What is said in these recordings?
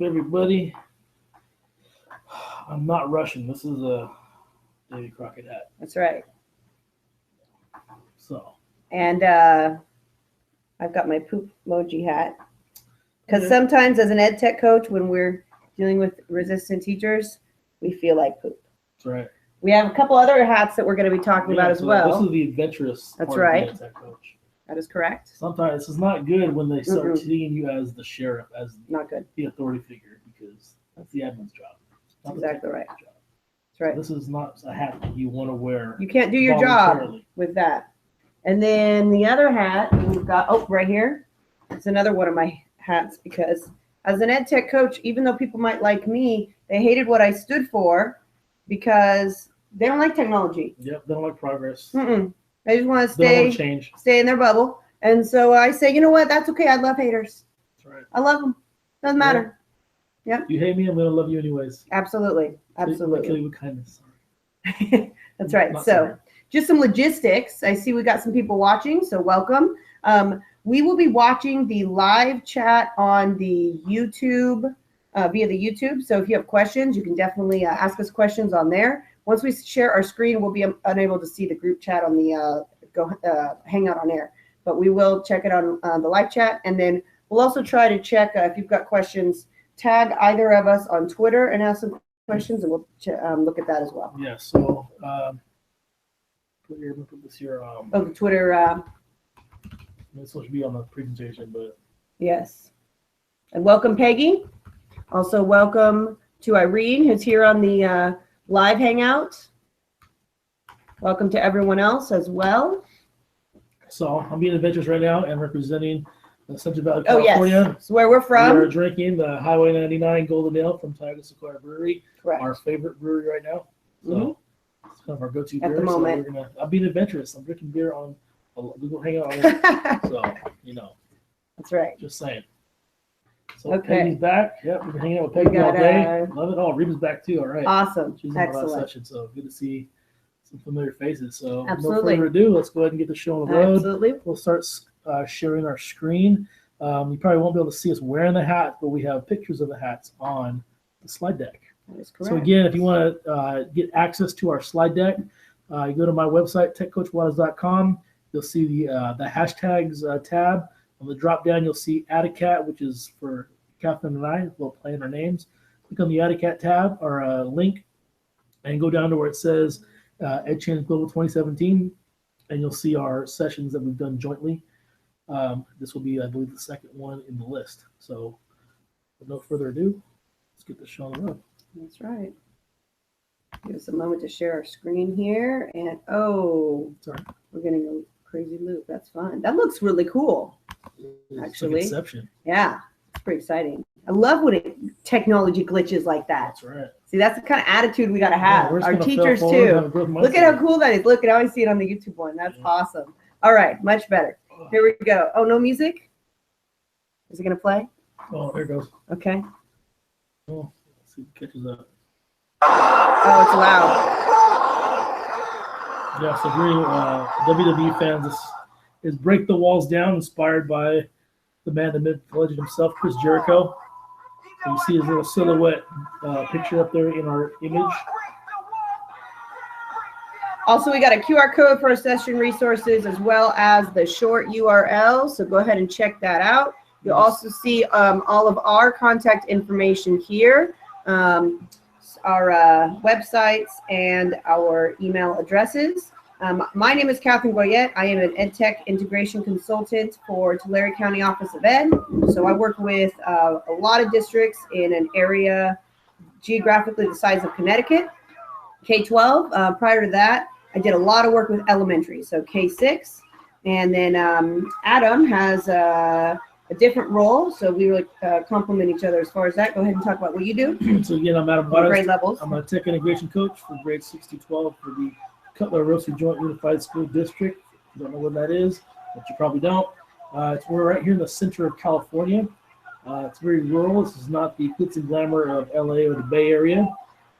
everybody? I'm not Russian. This is a Davy Crockett hat. That's right. So. And I've got my poop emoji hat. Because sometimes as an ed tech coach, when we're dealing with resistant teachers, we feel like poop. That's right. We have a couple other hats that we're going to be talking about as well. This is the adventurous That's part right. of the ed tech coach. That is correct. Sometimes this is not good when they start seeing you as the sheriff, as not good. The authority figure, because that's the admin's job. That's exactly right. Job. That's right. So this is not a hat that you want to wear. You can't do your job with that. And then the other hat we've got, right here. It's another one of my hats because as an ed tech coach, even though people might like me, they hated what I stood for because they don't like technology. Yep, they don't like progress. They just want to stay in their bubble. And so I say, you know what? That's okay. I love haters. That's right. I love them. Doesn't matter. Yep. You hate me, I'm going to love you anyways. Absolutely. Absolutely. Kill you with kindness. Sorry. That's right. So just some logistics. I see we got some people watching, so welcome. We will be watching the live chat on the YouTube, via the YouTube. So if you have questions, you can definitely ask us questions on there. Once we share our screen, we'll be unable to see the group chat on the Hangout on air. But we will check it on the live chat. And then we'll also try to check if you've got questions, tag either of us on Twitter and ask some questions, and we'll look at that as well. Yeah, so put this here. The Twitter. It's supposed to be on the presentation, but. Yes. And welcome, Peggy. Also welcome to Irene, who's here on the live Hangout. Welcome to everyone else as well. So I'm being adventurous right now and representing the Central Valley, California. Yes. That's where we're from. We're drinking the Highway 99 Golden Ale from Tioga Sequoia Brewery. Correct. Our favorite brewery right now. So it's kind of our go-to beer. At the moment. So I'm being adventurous. I'm drinking beer on Google Hangout on it. So, That's right. Just saying. So Peggy's back. Yep, we've been hanging out with Peggy all day. Love it. Oh, Reba's back too. All right. Awesome. She's in the last session, so good to see some familiar faces. So absolutely. No further ado, let's go ahead and get the show on the road. Absolutely. We'll start sharing our screen. You probably won't be able to see us wearing the hat, but we have pictures of the hats on the slide deck. That is correct. So again, if you want to get access to our slide deck, you go to my website, techcoachwaters.com. You'll see the hashtags tab. On the drop down, you'll see Add a Cat, which is for Catherine and I. We'll play in our names. Click on the Add a Cat tab or link and go down to where it says EdChangeGlobal 2017, and you'll see our sessions that we've done jointly. This will be, I believe, the second one in the list. So with no further ado, let's get the show on the road. That's right. Give us a moment to share our screen here. And sorry, we're getting a crazy loop. That's fine. That looks really cool. Actually, Inception. Yeah, it's pretty exciting. I love when technology glitches like that. That's right. See, that's the kind of attitude we got to have. Yeah, our teachers too. Look at how cool that is. Look at how I see it on the YouTube one. That's awesome. All right, much better. Here we go. Oh, no music? Is it going to play? Oh, there it goes. Okay. Oh, let's see if it catches up. Oh, it's loud. Yeah, so really, WWE fans, this is Break the Walls Down, inspired by the man, the myth, the legend himself, Chris Jericho. So you see his little silhouette picture up there in our image. Also, we got a QR code for our session resources as well as the short URL. So go ahead and check that out. You'll also see all of our contact information here, our websites and our email addresses. My name is Catherine Goyette. I am an EdTech integration consultant for Tulare County Office of Ed. So I work with a lot of districts in an area geographically the size of Connecticut. K-12. Prior to that, I did a lot of work with elementary, so K-6. And then Adam has a different role, so we really complement each other as far as that. Go ahead and talk about what you do. So again, I'm Adam Waters. Grade levels. I'm a tech integration coach for grades 6 to 12 for the Cutler-Rossi Joint Unified School District. If you don't know what that is, but you probably don't. We're right here in the center of California. It's very rural. This is not the glitz and glamour of LA or the Bay Area.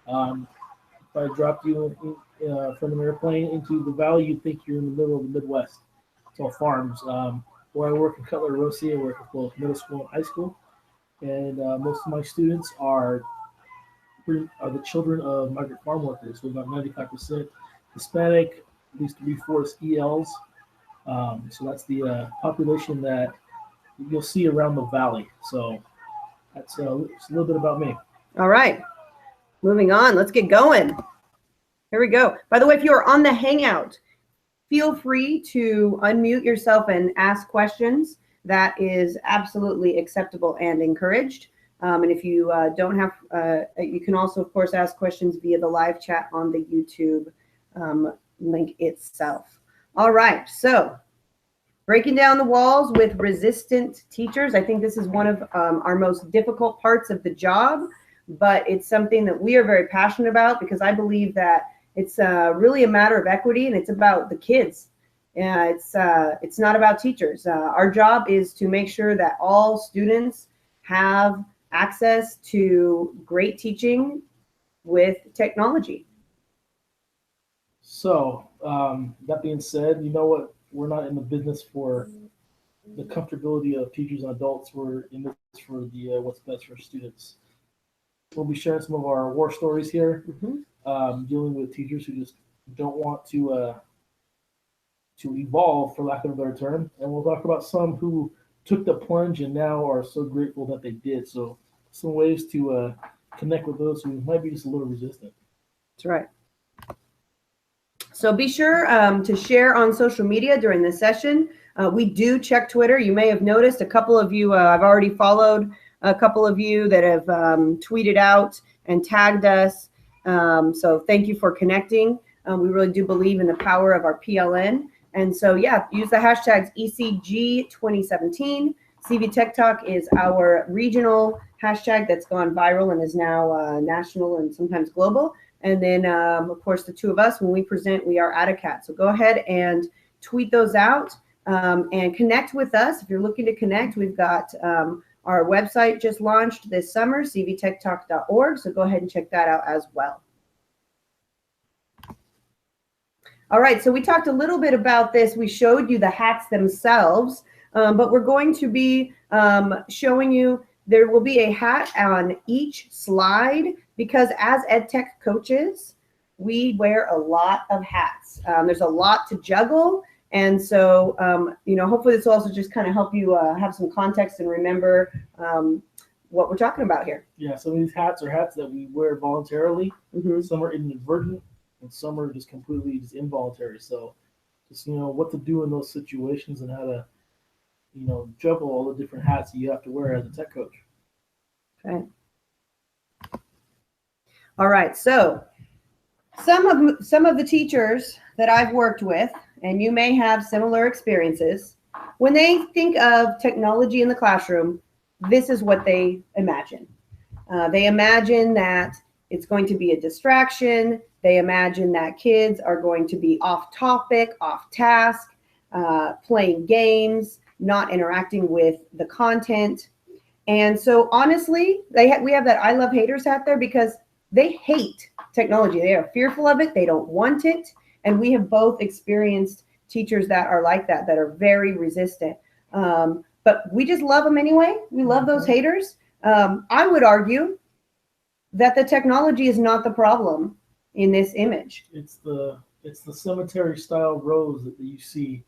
If I dropped you from an airplane into the valley, you'd think you're in the middle of the Midwest. It's all farms. Where I work in Cutler-Rossi, I work at both middle school and high school. and most of my students are the children of migrant farm workers. So about 95% Hispanic, at least 3/4 ELs. So that's the population that you'll see around the valley. So that's it's a little bit about me. All right, moving on. Let's get going. Here we go. By the way, if you are on the Hangout, feel free to unmute yourself and ask questions. That is absolutely acceptable and encouraged. And if you don't have, you can also, of course, ask questions via the live chat on the YouTube link itself. All right, so breaking down the walls with resistant teachers. I think this is one of our most difficult parts of the job, but it's something that we are very passionate about because I believe that it's really a matter of equity and it's about the kids. It's not about teachers. Our job is to make sure that all students have access to great teaching with technology. So that being said, you know what? We're not in the business for the comfortability of teachers and adults. We're in this for the what's best for students. We'll be sharing some of our war stories here, dealing with teachers who just don't want to evolve, for lack of a better term. And we'll talk about some who took the plunge and now are so grateful that they did. So some ways to connect with those who might be just a little resistant. That's right. So be sure to share on social media during this session. We do check Twitter. You may have noticed a couple of you, I've already followed a couple of you that have tweeted out and tagged us. So thank you for connecting. We really do believe in the power of our PLN. And so, yeah, use the hashtags ECG2017. CV Tech Talk is our regional hashtag that's gone viral and is now national and sometimes global. And then, of course, the two of us, when we present, we are EdChat. So go ahead and tweet those out and connect with us. If you're looking to connect, we've got our website just launched this summer, cvtechtalk.org. So go ahead and check that out as well. All right, so we talked a little bit about this. We showed you the hats themselves, but we're going to be showing you, there will be a hat on each slide because as ed tech coaches, we wear a lot of hats. There's a lot to juggle. And so, you know, hopefully this will also just kind of help you have some context and remember what we're talking about here. Yeah, some of these hats are hats that we wear voluntarily. Some are inadvertent and some are just completely just involuntary. So just, you know, what to do in those situations and how to, you know, juggle all the different hats that you have to wear as a tech coach. Okay. All right, so some of the teachers that I've worked with, and you may have similar experiences, when they think of technology in the classroom, this is what they imagine. They imagine that it's going to be a distraction. They imagine that kids are going to be off topic, off task, playing games, not interacting with the content. And so honestly, we have that I love haters hat there because they hate technology. They are fearful of it. They don't want it. And we have both experienced teachers that are like that, that are very resistant. But we just love them anyway. We love those haters. I would argue that the technology is not the problem in this image. It's the cemetery style rows that you see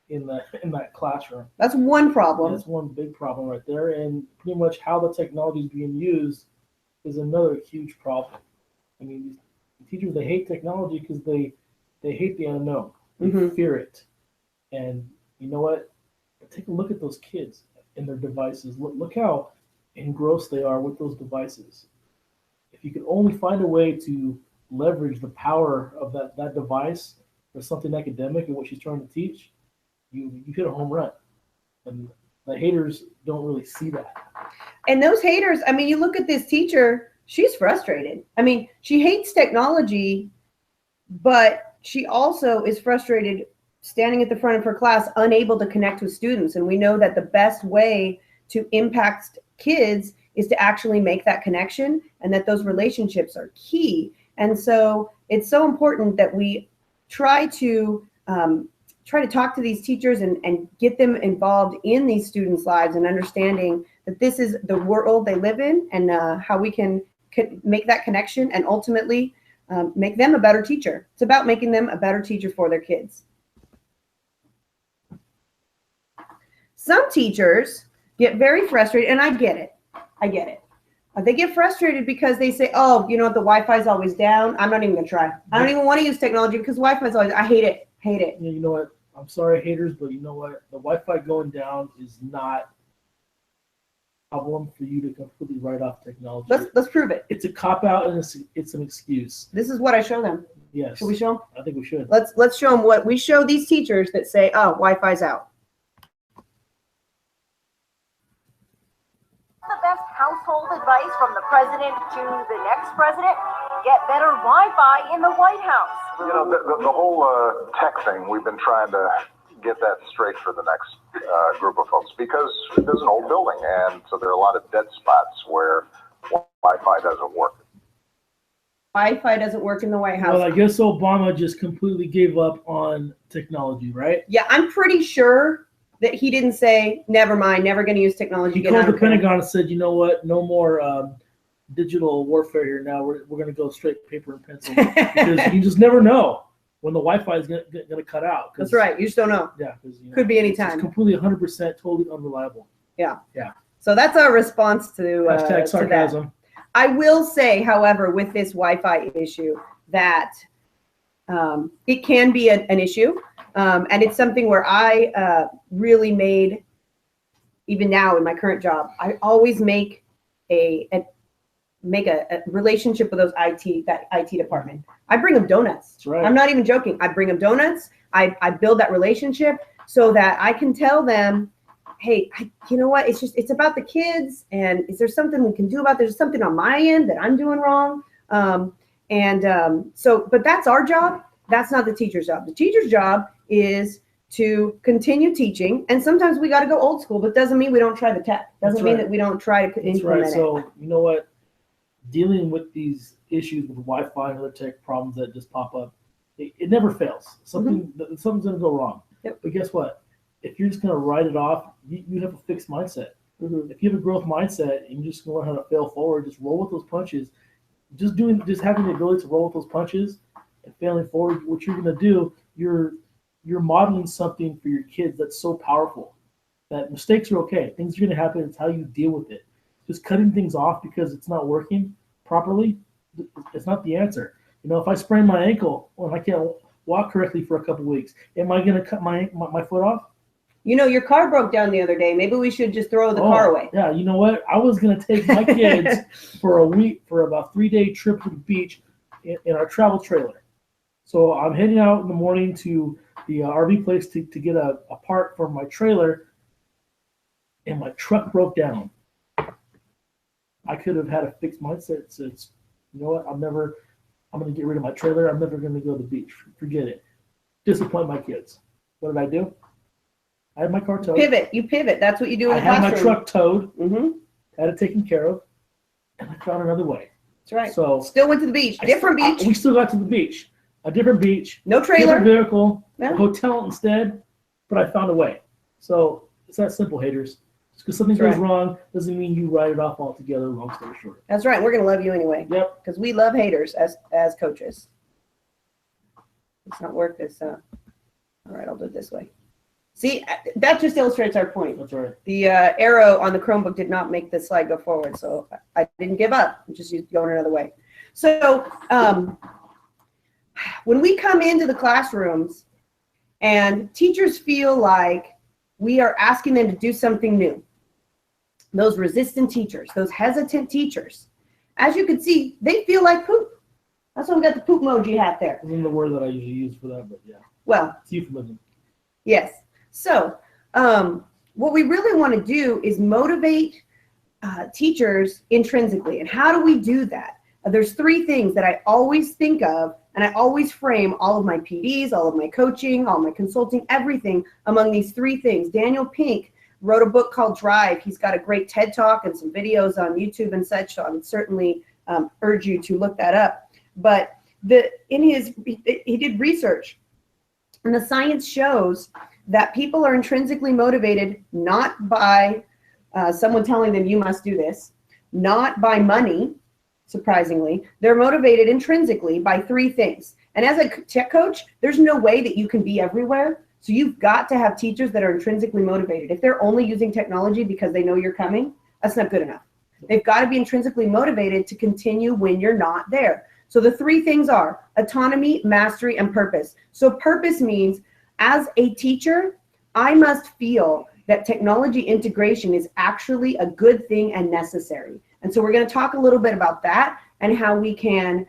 in that classroom. That's one problem. That's one big problem right there. And pretty much how the technology is being used is another huge problem. I mean, the teachers, they hate technology because they hate the unknown. They fear it. And you know what? Take a look at those kids and their devices. Look how engrossed they are with those devices. If you could only find a way to leverage the power of that device for something academic and what she's trying to teach, you hit a home run. And the haters don't really see that. And those haters, I mean, you look at this teacher, she's frustrated. I mean, she hates technology, but she also is frustrated standing at the front of her class, unable to connect with students. And we know that the best way to impact kids is to actually make that connection, and that those relationships are key. And so it's so important that we try to talk to these teachers and get them involved in these students' lives and understanding that this is the world they live in, and how we can make that connection and ultimately make them a better teacher. It's about making them a better teacher for their kids. Some teachers get very frustrated, and I get it. They get frustrated because they say, oh, you know what, the Wi-Fi is always down. I'm not even going to try. I don't even want to use technology because Wi-Fi is always, I hate it. Yeah, you know what? I'm sorry, haters, but you know what? The Wi-Fi going down is not a problem for you to completely write off technology. Let's prove it. It's a cop-out and it's an excuse. This is what I show them. Yes. Should we show them? I think we should. Let's show them what we show these teachers that say, oh, Wi-Fi's out. The best household advice from the president to the next president: get better Wi-Fi in the White House. You know, the whole tech thing, we've been trying to get that straight for the next group of folks, because there's an old building, and so there are a lot of dead spots where Wi-Fi doesn't work. Wi-Fi doesn't work in the White House. Well, I guess Obama just completely gave up on technology, right? Yeah, I'm pretty sure that he didn't say, never mind, never going to use technology. He called the Pentagon and said, you know what, no more digital warfare here now. We're going to go straight paper and pencil, because you just never know when the Wi-Fi is going to cut out. That's right. You just don't know. Yeah. You know, could be any time. It's completely 100% totally unreliable. Yeah. Yeah. So that's our response to hashtag sarcasm. To I will say, however, with this Wi-Fi issue, that it can be an issue. And it's something where I really made, even now in my current job, I always make a relationship with that IT department. I bring them donuts. That's right. I'm not even joking. I bring them donuts. I build that relationship so that I can tell them, hey, you know what? It's about the kids, and is there something we can do about this? There's something on my end that I'm doing wrong. But that's our job. That's not the teacher's job. The teacher's job is to continue teaching, and sometimes we got to go old school, but doesn't mean we don't try the tech. Doesn't mean that we don't try to implement it. So you know what? Dealing with these issues with Wi-Fi and other tech problems that just pop up, it never fails. Something's going to go wrong. Yep. But guess what? If you're just going to write it off, you have a fixed mindset. Mm-hmm. If you have a growth mindset and you're just going to learn how to fail forward, just roll with those punches. Just having the ability to roll with those punches and failing forward, what you're going to do, you're modeling something for your kids that's so powerful that mistakes are okay. Things are going to happen. It's how you deal with it. Just cutting things off because it's not working properly, it's not the answer. You know, if I sprain my ankle and I can't walk correctly for a couple weeks, am I going to cut my foot off? You know, your car broke down the other day. Maybe we should just throw the car away. Yeah, you know what? I was going to take my kids for a week, for about 3-day trip to the beach in our travel trailer. So I'm heading out in the morning to the RV place to get a part for my trailer, and my truck broke down. I could have had a fixed mindset that says, you know what, I'm going to get rid of my trailer. I'm never going to go to the beach. Forget it. Disappoint my kids. What did I do? I had my car towed. You pivot. That's what you do in the classroom. I had my truck towed, had it taken care of, and I found another way. That's right. So still went to the beach. Different beach. We still got to the beach. A different beach. No trailer. Different vehicle. Yeah. A hotel instead. But I found a way. So it's that simple, haters. Just because something goes wrong doesn't mean you write it off altogether. Long story short. That's right. We're going to love you anyway. Yep. Because we love haters as coaches. It's not work this. All right, I'll do it this way. See, that just illustrates our point. That's right. The arrow on the Chromebook did not make the slide go forward, so I didn't give up. I'm just going another way. So when we come into the classrooms and teachers feel like we are asking them to do something new, those resistant teachers, those hesitant teachers, as you can see, they feel like poop. That's why we got the poop emoji hat there. Isn't the word that I usually use for that, but yeah. Well, it's euphemism. Yes. So what we really want to do is motivate teachers intrinsically. And how do we do that? There's 3 things that I always think of, and I always frame all of my PDs, all of my coaching, all my consulting, everything among these 3 things. Daniel Pink wrote a book called Drive. He's got a great TED Talk and some videos on YouTube and such, so I would certainly urge you to look that up. But he did research, and the science shows that people are intrinsically motivated not by someone telling them you must do this, not by money, surprisingly. They're motivated intrinsically by three things. And as a tech coach, there's no way that you can be everywhere. So you've got to have teachers that are intrinsically motivated. If they're only using technology because they know you're coming, that's not good enough. They've got to be intrinsically motivated to continue when you're not there. So the three things are autonomy, mastery, and purpose. So purpose means as a teacher, I must feel that technology integration is actually a good thing and necessary. And so we're going to talk a little bit about that and how we can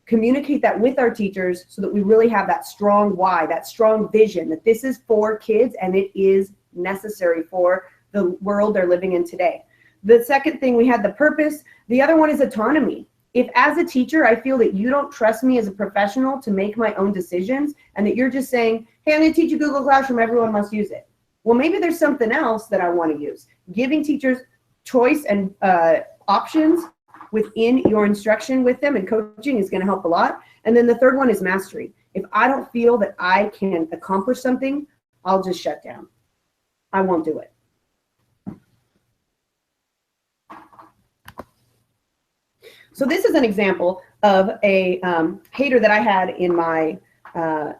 communicate that with our teachers so that we really have that strong why, that strong vision that this is for kids and it is necessary for the world they're living in today. The second thing, we had the purpose. The other one is autonomy. If as a teacher, I feel that you don't trust me as a professional to make my own decisions and that you're just saying, hey, I'm going to teach you Google Classroom, everyone must use it. Well, maybe there's something else that I want to use. Giving teachers choice and options within your instruction with them and coaching is going to help a lot. And then the third one is mastery. If I don't feel that I can accomplish something, I'll just shut down. I won't do it. So this is an example of a hater that I had in my,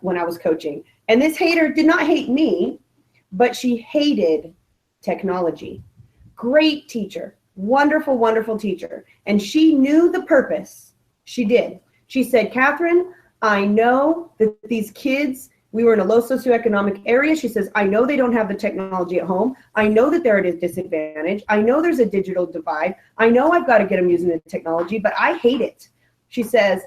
when I was coaching. And this hater did not hate me, but she hated technology. Great teacher, wonderful, wonderful teacher. And she knew the purpose. She did. She said, Catherine, I know that these kids, we were in a low socioeconomic area. She says, I know they don't have the technology at home. I know that they're at a disadvantage. I know there's a digital divide. I know I've got to get them using the technology, but I hate it. She says,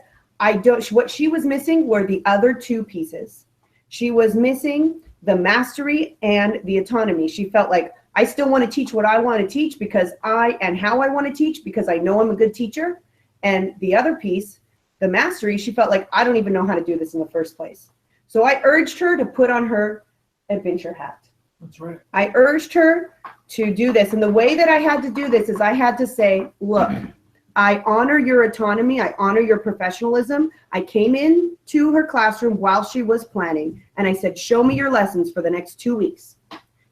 what she was missing were the other two pieces. She was missing the mastery and the autonomy. She felt like, I still want to teach what I want to teach because and how I want to teach because I know I'm a good teacher. And the other piece, the mastery, she felt like, I don't even know how to do this in the first place. So I urged her to put on her adventure hat. That's right. I urged her to do this. And the way that I had to do this is I had to say, look, I honor your autonomy. I honor your professionalism. I came in to her classroom while she was planning. And I said, show me your lessons for the next 2 weeks.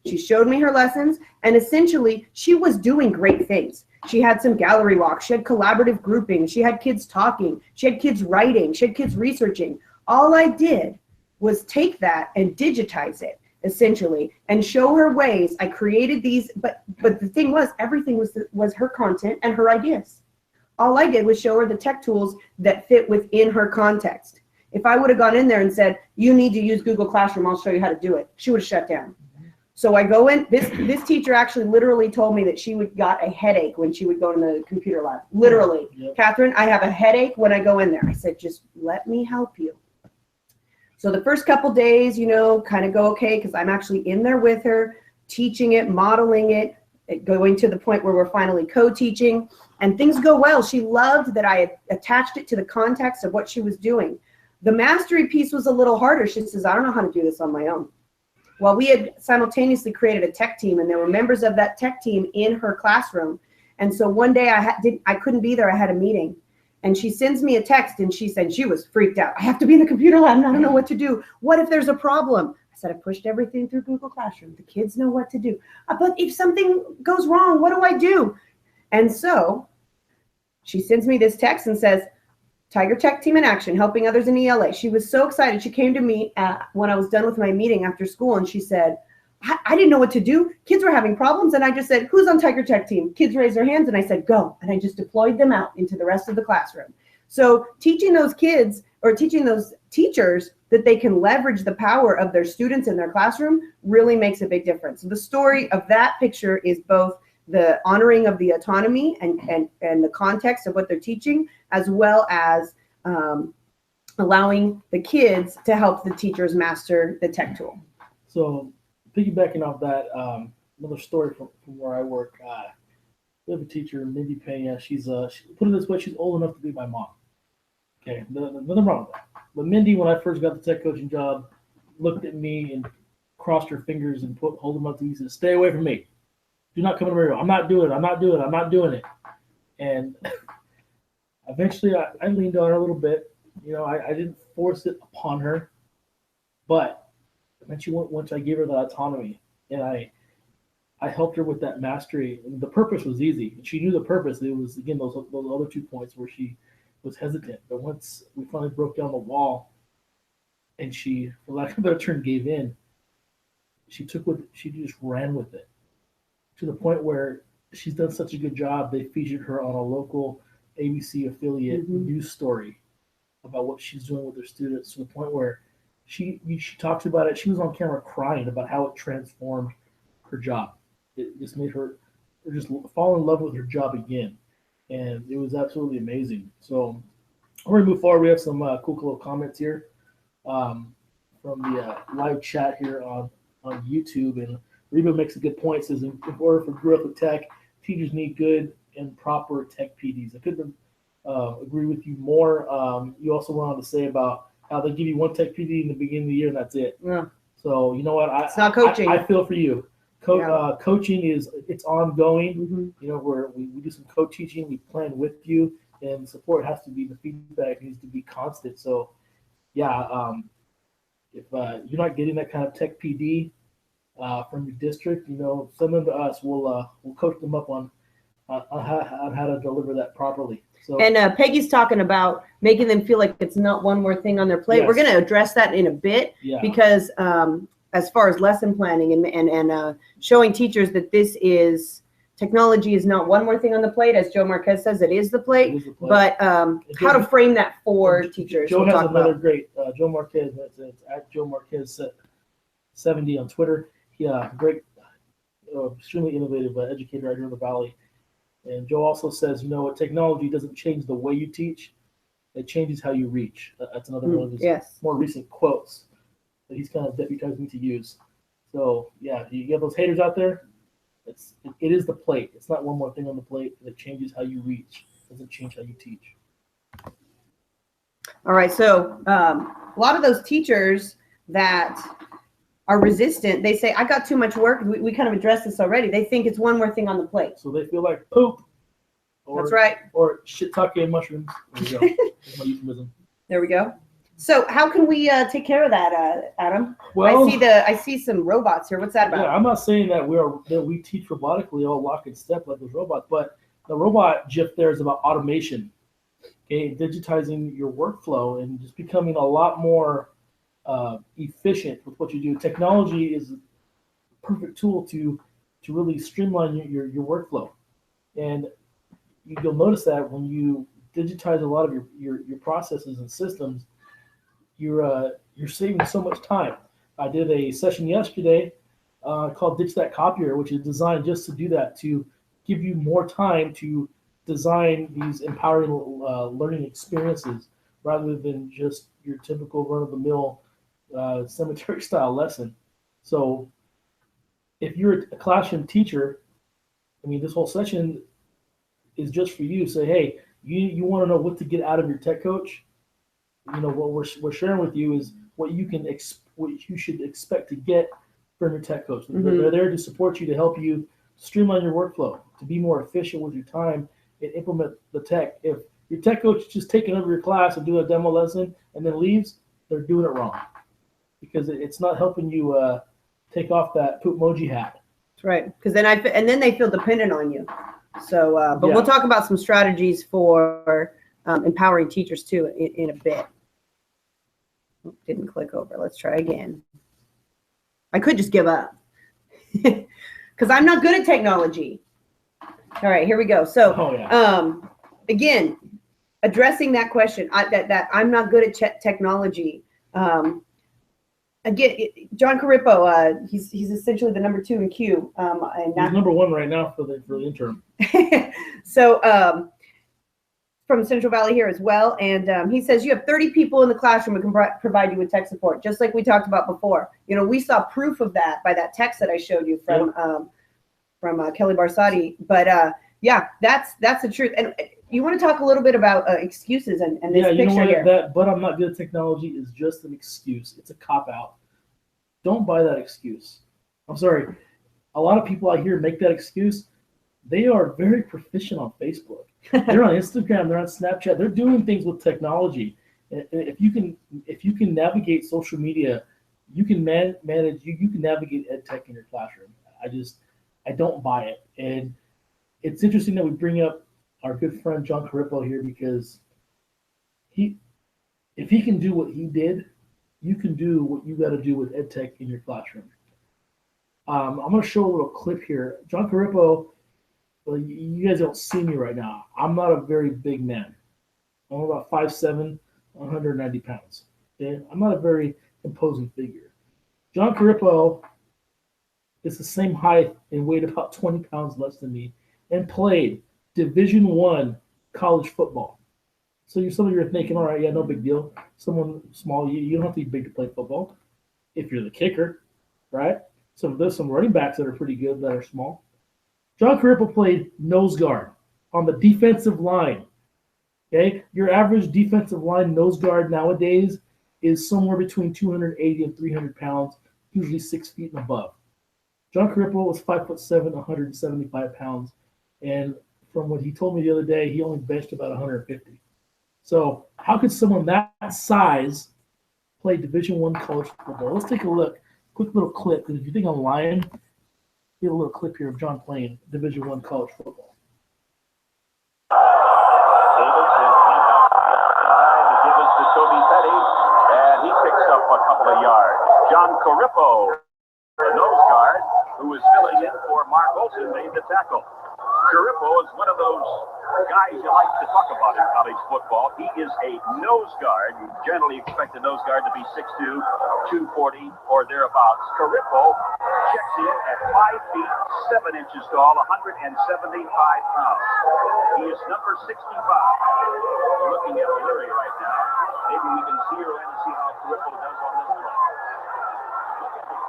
She showed me her lessons. And essentially, she was doing great things. She had some gallery walks. She had collaborative grouping. She had kids talking. She had kids writing. She had kids researching. All I did was take that and digitize it, essentially, and show her ways. I created these, but the thing was, everything was her content and her ideas. All I did was show her the tech tools that fit within her context. If I would have gone in there and said, you need to use Google Classroom, I'll show you how to do it, she would have shut down. So I go in, this teacher actually literally told me that she got a headache when she would go in the computer lab. Literally. Yep. Catherine, I have a headache when I go in there. I said, just let me help you. So the first couple days, kind of go okay, because I'm actually in there with her, teaching it, modeling it, going to the point where we're finally co-teaching, and things go well. She loved that I had attached it to the context of what she was doing. The mastery piece was a little harder. She says, I don't know how to do this on my own. Well, we had simultaneously created a tech team, and there were members of that tech team in her classroom. And so one day I couldn't be there. I had a meeting. And she sends me a text, and she said she was freaked out. I have to be in the computer lab, and I don't know what to do. What if there's a problem? I said, I pushed everything through Google Classroom. The kids know what to do. But if something goes wrong, what do I do? And so she sends me this text and says, Tiger Tech Team in action, helping others in ELA. She was so excited. She came to me when I was done with my meeting after school, and she said, I didn't know what to do. Kids were having problems, and I just said, who's on Tiger Tech Team? Kids raised their hands, and I said, go. And I just deployed them out into the rest of the classroom. So teaching those kids or teaching those teachers that they can leverage the power of their students in their classroom really makes a big difference. The story of that picture is both the honoring of the autonomy and the context of what they're teaching, as well as allowing the kids to help the teachers master the tech tool. So piggybacking off that, another story from where I work. We have a teacher, Mindy Pena. She's put it this way, she's old enough to be my mom. Okay, nothing wrong with that. But Mindy, when I first got the tech coaching job, looked at me and crossed her fingers and hold them up to me and said, "Stay away from me. Do not come in my room. I'm not doing it. I'm not doing it. I'm not doing it." And eventually, I leaned on her a little bit. I didn't force it upon her, but eventually, once I gave her that autonomy, and I I helped her with that mastery. And the purpose was easy. She knew the purpose. It was, again, those other 2 points where she was hesitant. But once we finally broke down the wall and she, for lack of a better term, gave in, she just ran with it to the point where she's done such a good job. They featured her on a local ABC affiliate news story about what she's doing with her students, to the point where she talks about it. She was on camera crying about how it transformed her job. It just made her just fall in love with her job again, and it was absolutely amazing. So we're gonna move forward. We have some cool little comments here from the live chat here on YouTube, and Reba makes a good point. Says in order for growth of tech, teachers need good and proper tech PDs. I couldn't agree with you more. You also went on to say about how they give you one tech PD in the beginning of the year and that's it. Yeah. So you know what? It's not coaching. I feel for you. Coaching it's ongoing. You know, we do some co-teaching. We plan with you, and support has to be, the feedback needs to be constant. So yeah, if you're not getting that kind of tech PD from your district, you know, send them to us. We'll coach them up on how to deliver that properly. So, and Peggy's talking about making them feel like it's not one more thing on their plate. Yes. We're going to address that in a bit, because as far as lesson planning and showing teachers that this is, technology is not one more thing on the plate, as Joe Marquez says, it is the plate. But how to frame that for teachers. Joe has another great, Joe Marquez, it's at Joe Marquez 70 on Twitter. Yeah, great, extremely innovative educator right here in the Valley. And Joe also says, you know what, technology doesn't change the way you teach, it changes how you reach. That's another one of his more recent quotes that he's kind of deputized me to use. So yeah, you get those haters out there, it is the plate. It's not one more thing on the plate. It changes how you reach. It doesn't change how you teach. All right, so a lot of those teachers that are resistant, they say, I got too much work. We kind of addressed this already. They think it's one more thing on the plate. So they feel like poop. That's right. Or shiitake mushrooms. There you go. That's my euphemism. There we go. So how can we take care of that, Adam? Well, I see some robots here. What's that about? Yeah, I'm not saying that we teach robotically all lock and step like those robots, but the robot GIF there is about automation, okay, digitizing your workflow and just becoming a lot more efficient with what you do. Technology is a perfect tool to really streamline your workflow, and you'll notice that when you digitize a lot of your processes and systems, you're saving so much time. I did a session yesterday called Ditch That Copier, which is designed just to do that, to give you more time to design these empowering learning experiences rather than just your typical run-of-the-mill cemetery-style lesson. So if you're a classroom teacher, I mean, this whole session is just for you. Say, hey, you want to know what to get out of your tech coach? You know, what we're sharing with you is what you should expect to get from your tech coach. They're there to support you, to help you streamline your workflow, to be more efficient with your time and implement the tech. If your tech coach is just taking over your class and doing a demo lesson and then leaves, they're doing it wrong, because it's not helping you take off that poop emoji hat. That's right. Because then they feel dependent on you. So, but we'll talk about some strategies for empowering teachers too in a bit. Didn't click over. Let's try again. I could just give up because I'm not good at technology. All right, here we go. So, again, addressing that question, that I'm not good at technology. Again, John Carippo, he's essentially the number 2 in Q. And he's number 1 right now for the interim. So from Central Valley here as well, and he says you have 30 people in the classroom who can provide you with tech support, just like we talked about before. You know, we saw proof of that by that text that I showed you from Kelly Barsati. But yeah, that's the truth. And you want to talk a little bit about excuses and this picture here. That, but I'm not good at technology is just an excuse. It's a cop-out. Don't buy that excuse. I'm sorry. A lot of people out here make that excuse. They are very proficient on Facebook. They're on Instagram. They're on Snapchat. They're doing things with technology. If you can navigate social media, you can manage. You can navigate ed tech in your classroom. I don't buy it. And it's interesting that we bring up our good friend John Carippo here because if he can do what he did, you can do what you got to do with EdTech in your classroom. I'm going to show a little clip here. John Carippo, well, you guys don't see me right now. I'm not a very big man. I'm about 5'7", 190 pounds. Okay? I'm not a very imposing figure. John Carippo is the same height and weighed about 20 pounds less than me and played Division I college football. So some of you are thinking, all right, yeah, no big deal. Someone small, you don't have to be big to play football if you're the kicker, right? So there's some running backs that are pretty good that are small. John Carippo played nose guard on the defensive line. Okay, your average defensive line nose guard nowadays is somewhere between 280 and 300 pounds, usually 6 feet and above. John Carippo was 5'7", 175 pounds, and from what he told me the other day, he only benched about 150. So how could someone that size play Division I college football? Let's take a look. Quick little clip, because if you think I'm lying, get a little clip here of John playing Division I college football. And he picks up a couple of yards. John Carippo, the nose guard, who is filling in for Mark Olson, made the tackle. Carippo is one of those guys you like to talk about in college football. He is a nose guard. You generally expect a nose guard to be 6'2", 240 or thereabouts. Carippo checks in at 5 feet 7 inches tall, 175 pounds. He is number 65. We're looking at O'Leary right now. Maybe we can zero in and see how Carippo does on this play. Look at this.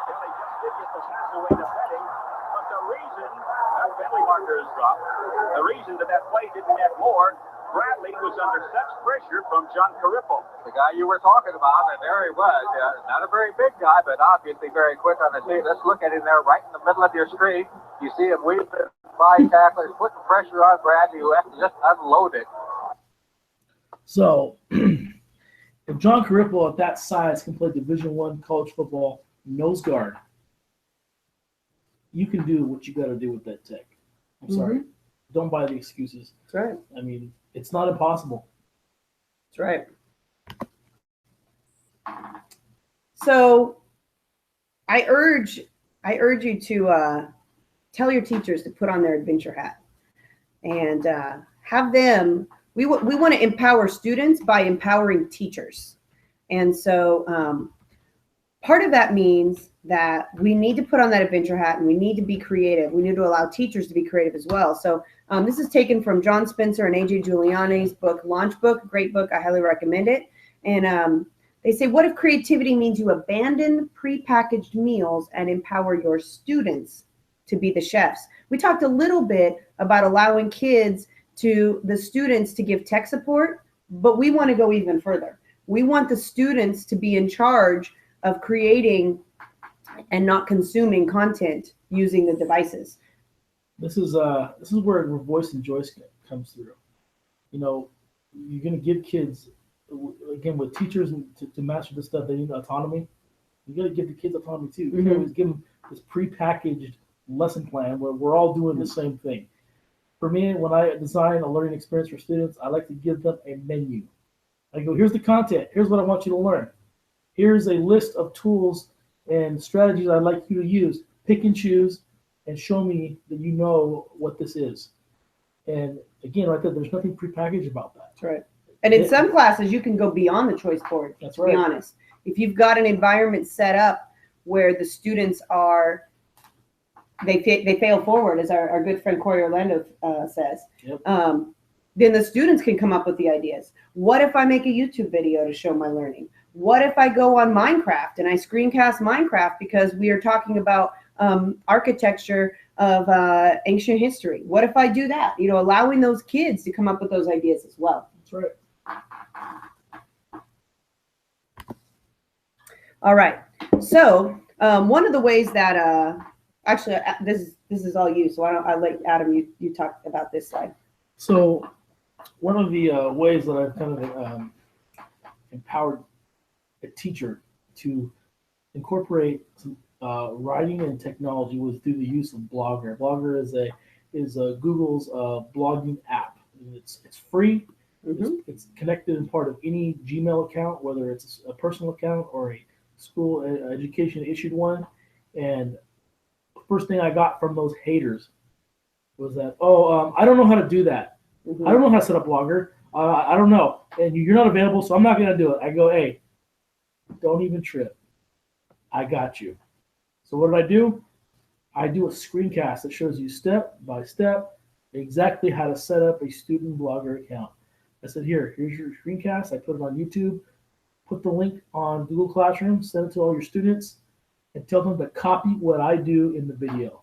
Well, he just did get the pass away to Petty. But the reason that penalty marker is dropped, the reason that play didn't get more, Bradley was under such pressure from John Carippo. The guy you were talking about, and there he was. Not a very big guy, but obviously very quick on the feet. Let's look at him there right in the middle of your screen. You see him weaving by tacklers, putting pressure on Bradley, who has to just unload it. So if John Carippo at that size can play Division I college football nose guard, you can do what you got to do with that tech. I'm sorry. Don't buy the excuses. That's right. I mean, it's not impossible. That's right. So I urge you to tell your teachers to put on their adventure hat and have them. We want to empower students by empowering teachers. And so part of that means that we need to put on that adventure hat and we need to be creative. We need to allow teachers to be creative as well. So this is taken from John Spencer and AJ Giuliani's book, Launch Book. Great book. I highly recommend it. And they say, what if creativity means you abandon prepackaged meals and empower your students to be the chefs? We talked a little bit about allowing the students to give tech support, but we want to go even further. We want the students to be in charge of creating and not consuming content using the devices. This is where voice and choice comes through. You know, you're going to give kids, again, with teachers to master this stuff, they need autonomy. You got to give the kids autonomy too. You can't always give them this prepackaged lesson plan where we're all doing the same thing. For me, when I design a learning experience for students, I like to give them a menu. I go, here's the content. Here's what I want you to learn. Here's a list of tools and strategies I'd like you to use. Pick and choose and show me that you know what this is. And again, right there, there's nothing prepackaged about that. That's right. And in some classes, you can go beyond the choice board, That's to right. be honest. If you've got an environment set up where the students they fail forward, as our good friend Corey Orlando says, Yep. Then the students can come up with the ideas. What if I make a YouTube video to show my learning? What if I go on Minecraft and I screencast Minecraft because we are talking about architecture of ancient history? What if I do that? You know, allowing those kids to come up with those ideas as well. That's right. All right. So one of the ways that actually this is all you. So I'll let Adam you talk about this slide. So one of the ways that I've kind of empowered a teacher to incorporate some writing and technology was through the use of Blogger. Blogger is Google's blogging app. And it's free. It's connected in part of any Gmail account, whether it's a personal account or a school education issued one. And first thing I got from those haters was that, I don't know how to do that. I don't know how to set up Blogger. I don't know. And you're not available, so I'm not going to do it. I go, hey, don't even trip. I got you. So what did I do? I do a screencast that shows you step by step exactly how to set up a student Blogger account. I said, here's your screencast. I put it on YouTube, put the link on Google Classroom, send it to all your students, and tell them to copy what I do in the video.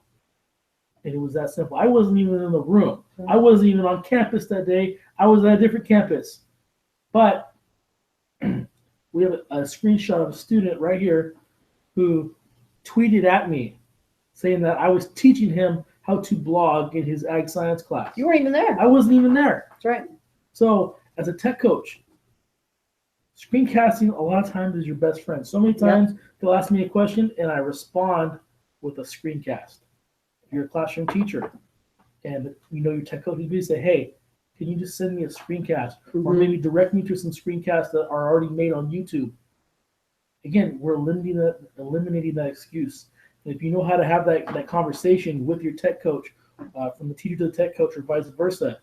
And it was that simple. I wasn't even in the room. I wasn't even on campus that day. I was at a different campus. But we have a screenshot of a student right here who tweeted at me saying that I was teaching him how to blog in his ag science class. You weren't even there. I wasn't even there. That's right. So as a tech coach, screencasting a lot of times is your best friend. So many times they'll ask me a question and I respond with a screencast. If you're a classroom teacher and you know your tech coach will say, hey, can you just send me a screencast or maybe direct me to some screencasts that are already made on YouTube? Again, we're eliminating that excuse. And if you know how to have that conversation with your tech coach, from the teacher to the tech coach or vice versa,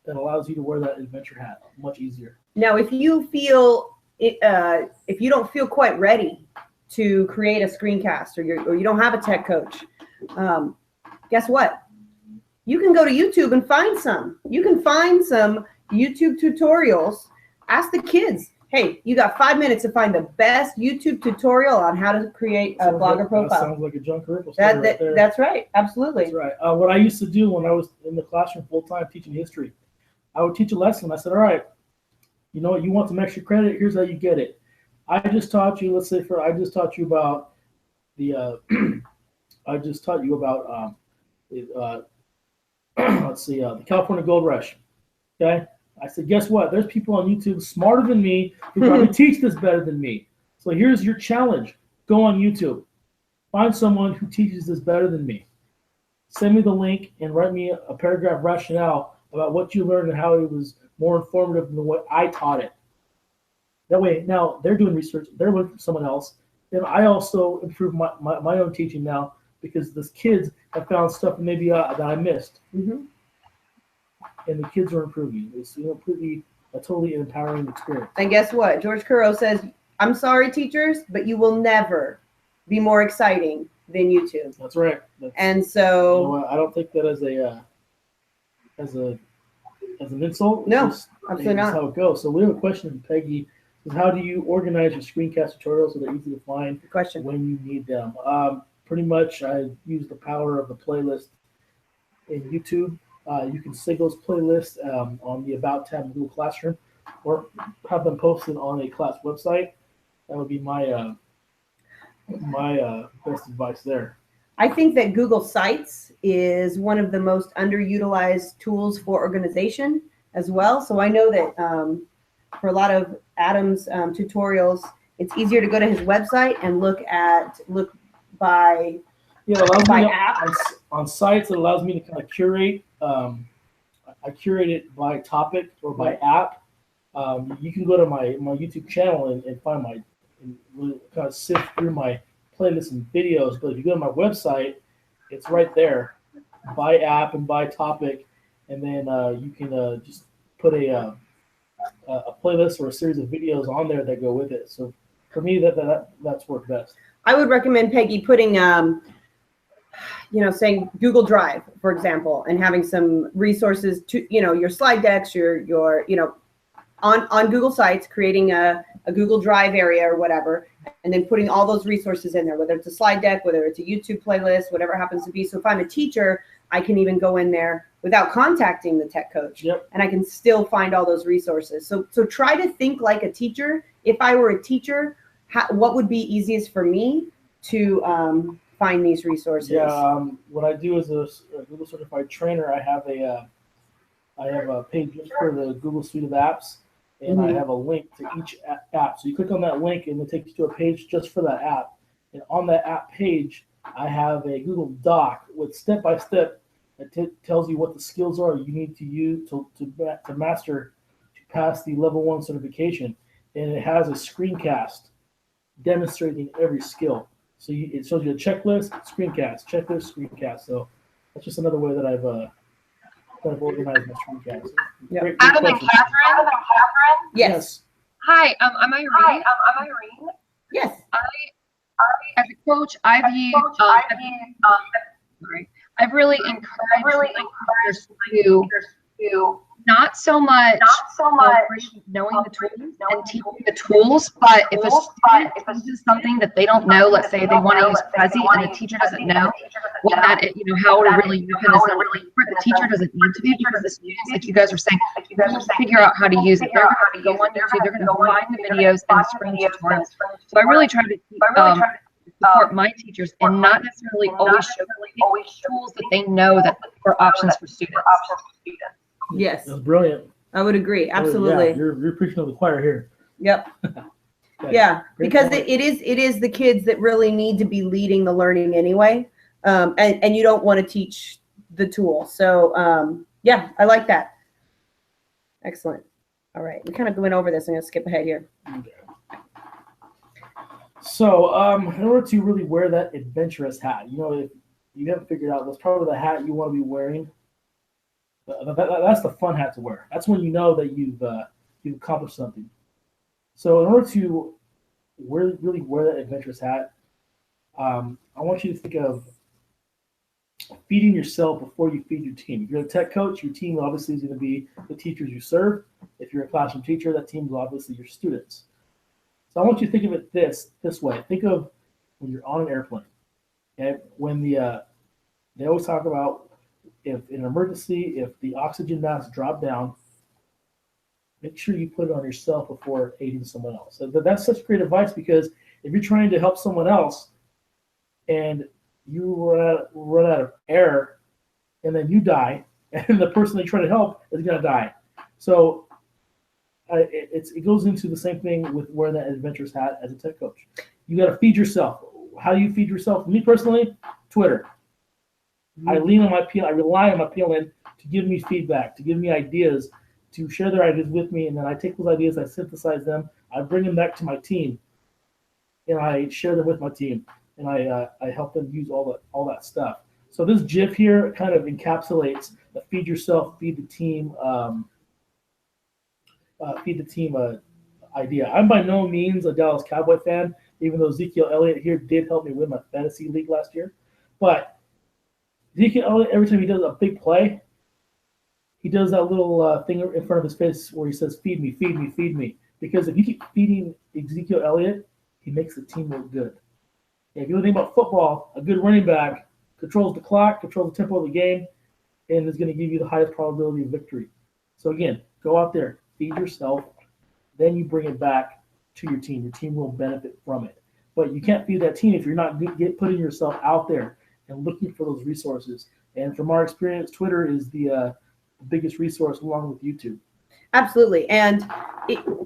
that allows you to wear that adventure hat much easier. Now, if you feel if you don't feel quite ready to create a screencast or you don't have a tech coach, guess what? You can go to YouTube and find some. You can find some YouTube tutorials. Ask the kids, hey, you got 5 minutes to find the best YouTube tutorial on how to create a blogger profile. That sounds like a John Carriffo story right there. That's right. Absolutely. That's right. What I used to do when I was in the classroom full-time teaching history, I would teach a lesson. I said, all right, you know what? You want some extra credit? Here's how you get it. I just taught you, I just taught you about the, the California Gold Rush. Okay. I said, guess what? There's people on YouTube smarter than me who probably teach this better than me. So here's your challenge. Go on YouTube. Find someone who teaches this better than me. Send me the link and write me a paragraph rationale about what you learned and how it was more informative than what I taught it. That way, now they're doing research. They're learning from someone else. And I also improve my own teaching now because those kids have found stuff maybe that I missed. And the kids are improving. It's a totally empowering experience. And guess what? George Curro says, I'm sorry, teachers, but you will never be more exciting than YouTube. That's right. And so you know, I don't think that as an insult. No, just, absolutely not. That's how it goes. So we have a question from Peggy. How do you organize your screencast tutorials so they're easy to find when you need them? Pretty much I use the power of the playlist in YouTube. You can save those playlists on the About tab in Google Classroom or have them posted on a class website. That would be my best advice there. I think that Google Sites is one of the most underutilized tools for organization as well. So I know that for a lot of Adam's tutorials, it's easier to go to his website and look by app. On sites, it allows me to kind of curate. I curate it by topic or by app. You can go to my YouTube channel and find and really kind of sift through my playlists and videos. But if you go to my website, it's right there by app and by topic. And then you can just put a playlist or a series of videos on there that go with it. So for me, that's worked best. I would recommend Peggy putting, saying Google Drive, for example, and having some resources to, your slide decks, your on Google Sites, creating a Google Drive area or whatever, and then putting all those resources in there, whether it's a slide deck, whether it's a YouTube playlist, whatever it happens to be. So if I'm a teacher, I can even go in there without contacting the tech coach, and I can still find all those resources. So try to think like a teacher. If I were a teacher, what would be easiest for me to find these resources? Yeah, what I do as a Google certified trainer, I have a page just for the Google suite of apps, and I have a link to each app. So you click on that link, and it takes you to a page just for that app. And on that app page, I have a Google Doc with step-by-step that tells you what the skills are you need to use to master to pass the level 1 certification. And it has a screencast demonstrating every skill. So it shows you a checklist, screencast. So that's just another way that I've organized my screencast. Yeah. Great Adam and question. Catherine. Yes. Hi, am I Irene? Yes. As a coach, I've really encouraged teachers to not so much knowing the tools and teaching the tools, but if a student teaches something that they don't know, let's say they want to use Prezi and the teacher doesn't know what that is, how to really use it, the teacher doesn't need to be, because the students, like you guys are saying, figure out how to use it. They're going to go on YouTube, they're going to find the videos and the screen tutorials. So I really try to support my teachers and not necessarily always show tools that they know that are options for students. Yes. That's brilliant. I would agree. Absolutely. Yeah, you're preaching to the choir here. Yep. Yeah, because it is the kids that really need to be leading the learning anyway, and you don't want to teach the tool. So yeah, I like that. Excellent. All right, we kind of went over this. I'm going to skip ahead here. Okay. So in order to really wear that adventurous hat, if you haven't figured out, that's probably the hat you want to be wearing. That's the fun hat to wear. That's when you know that you've accomplished something. So in order to really wear that adventurous hat, I want you to think of feeding yourself before you feed your team. If you're a tech coach, your team obviously is going to be the teachers you serve. If you're a classroom teacher, that team is obviously your students. So I want you to think of it this way. Think of when you're on an airplane. Okay, when they always talk about, if in an emergency, if the oxygen masks drop down, make sure you put it on yourself before aiding someone else. So that's such great advice, because if you're trying to help someone else and you run out of air and then you die, and the person that you're trying to help is going to die. So it goes into the same thing with wearing that adventurous hat as a tech coach. You got to feed yourself. How do you feed yourself? Me personally, Twitter. I rely on my PLN to give me feedback, to give me ideas, to share their ideas with me, and then I take those ideas, I synthesize them, I bring them back to my team, and I share them with my team, and I help them use all that stuff. So this GIF here kind of encapsulates the feed yourself, feed the team idea. I'm by no means a Dallas Cowboy fan, even though Ezekiel Elliott here did help me win my fantasy league last year, but Ezekiel Elliott, every time he does a big play, he does that little thing in front of his face where he says, feed me, feed me, feed me. Because if you keep feeding Ezekiel Elliott, he makes the team look good. And if you think about football, a good running back controls the clock, controls the tempo of the game, and is going to give you the highest probability of victory. So again, go out there, feed yourself, then you bring it back to your team. Your team will benefit from it. But you can't feed that team if you're not putting yourself out there and looking for those resources. And from our experience, Twitter is the biggest resource along with YouTube. Absolutely. And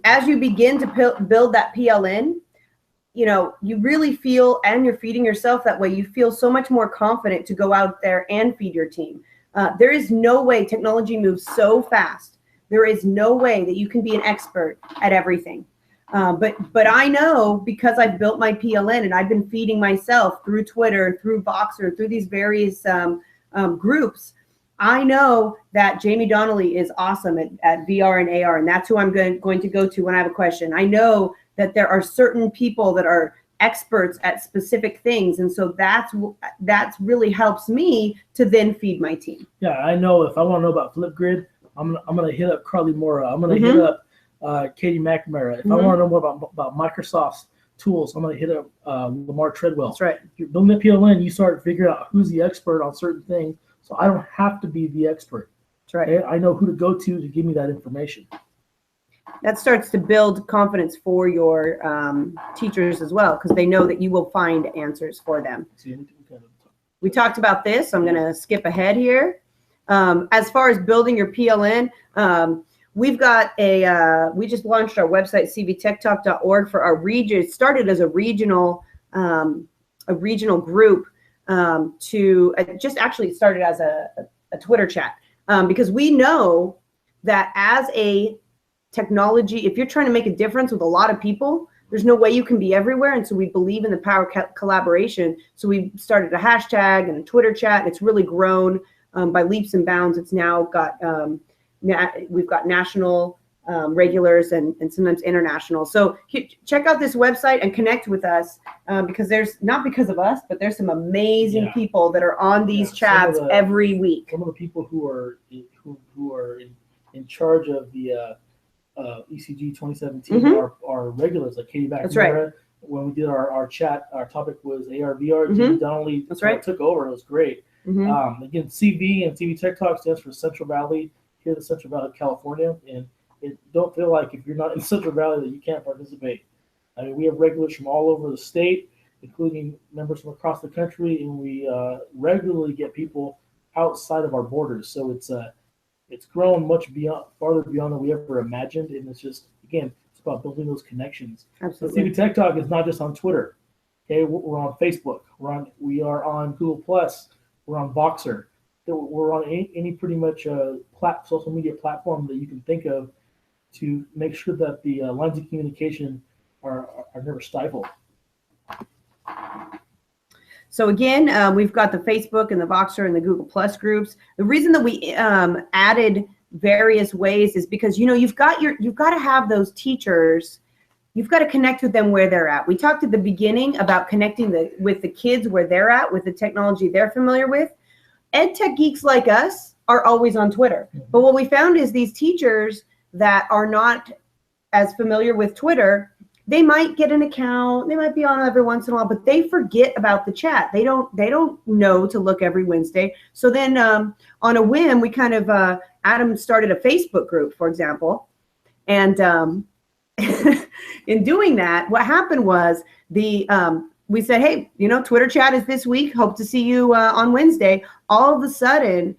as you begin to build that PLN, you really feel, and you're feeding yourself that way, you feel so much more confident to go out there and feed your team. There is no way, technology moves so fast. There is no way that you can be an expert at everything. But I know, because I've built my PLN and I've been feeding myself through Twitter, through Boxer, through these various groups, I know that Jamie Donnelly is awesome at VR and AR, and that's who I'm going to go to when I have a question. I know that there are certain people that are experts at specific things, and so that's really helps me to then feed my team. Yeah, I know if I want to know about Flipgrid, I'm gonna hit up Carly Mora. I'm gonna hit up Katie McNamara. If I want to know more about Microsoft's tools, I'm going to hit up Lamar Treadwell. That's right. If you're building the PLN, you start figuring out who's the expert on certain things, so I don't have to be the expert. That's right. Okay? I know who to go to give me that information. That starts to build confidence for your teachers as well, because they know that you will find answers for them. We talked about this. I'm going to skip ahead here. As far as building your PLN, we've got we just launched our website, cvtechtalk.org, for our region. It started as a regional regional group to just actually started as a Twitter chat because we know that as a technology, if you're trying to make a difference with a lot of people, there's no way you can be everywhere. And so we believe in the power of collaboration. So we started a hashtag and a Twitter chat, and it's really grown by leaps and bounds. It's now got, we've got national regulars and sometimes international. So check out this website and connect with us because there's, not because of us, but there's some amazing people that are on these chats every week. Some of the people who are in charge of the ECG 2017 are regulars, like Katie McNamara. That's right. When we did our chat, our topic was AR, VR. Jimmy Donnelly took over. It was great. Again, CV and CV Tech Talk stands for Central Valley, here in the Central Valley of California. And don't feel like if you're not in Central Valley that you can't participate. I mean, we have regulars from all over the state, including members from across the country, and we regularly get people outside of our borders. So it's grown much farther beyond than we ever imagined, and it's just, again, it's about building those connections. Absolutely. CV Tech Talk is not just on Twitter. Okay, we're on Facebook. We are on Google Plus. We're on Voxer. We're on any pretty much social media platform that you can think of to make sure that the lines of communication are never stifled. So again, we've got the Facebook and the Voxer and the Google Plus groups. The reason that we added various ways is because, you've got to have those teachers. You've got to connect with them where they're at. We talked at the beginning about connecting with the kids where they're at, with the technology they're familiar with. Ed tech geeks like us are always on Twitter. But what we found is these teachers that are not as familiar with Twitter, they might get an account, they might be on every once in a while, but they forget about the chat. They don't know to look every Wednesday. So then on a whim, we kind of, Adam started a Facebook group, for example. And in doing that, what happened was we said, hey, Twitter chat is this week. Hope to see you on Wednesday. All of a sudden,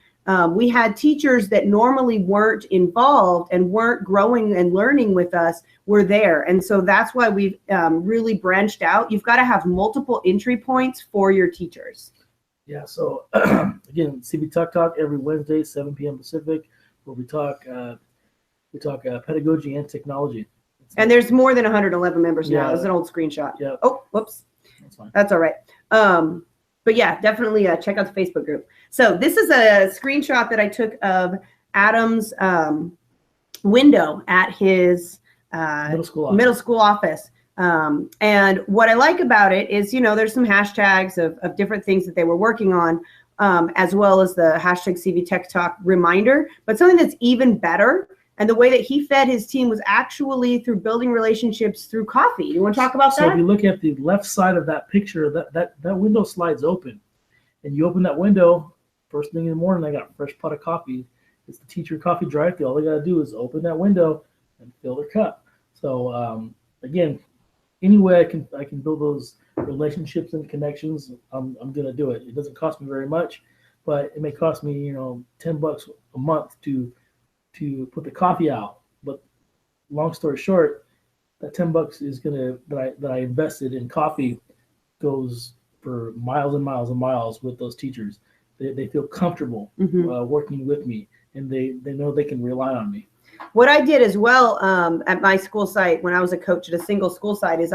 we had teachers that normally weren't involved and weren't growing and learning with us were there. And so that's why we've really branched out. You've got to have multiple entry points for your teachers. Yeah, so again, CV Tech Talk every Wednesday, 7 p.m. Pacific, where we talk pedagogy and technology. And there's more than 111 members now. It's an old screenshot. Yeah. Oh, whoops. That's fine. That's all right. But yeah, definitely check out the Facebook group. So this is a screenshot that I took of Adam's window at his middle school office. And what I like about it is, there's some hashtags of different things that they were working on, as well as the hashtag CV Tech Talk reminder. But something that's even better, and the way that he fed his team was actually through building relationships through coffee. You want to talk about that? So if you look at the left side of that picture, that window slides open. And you open that window, first thing in the morning, I got a fresh pot of coffee. It's the teacher coffee drive-thru. All they got to do is open that window and fill their cup. So again, any way I can build those relationships and connections, I'm going to do it. It doesn't cost me very much, but it may cost me, $10 a month to put the coffee out. But long story short, that $10 is that I invested in coffee goes for miles and miles and miles with those teachers. They feel comfortable working with me, and they know they can rely on me. What I did as well at my school site when I was a coach at a single school site is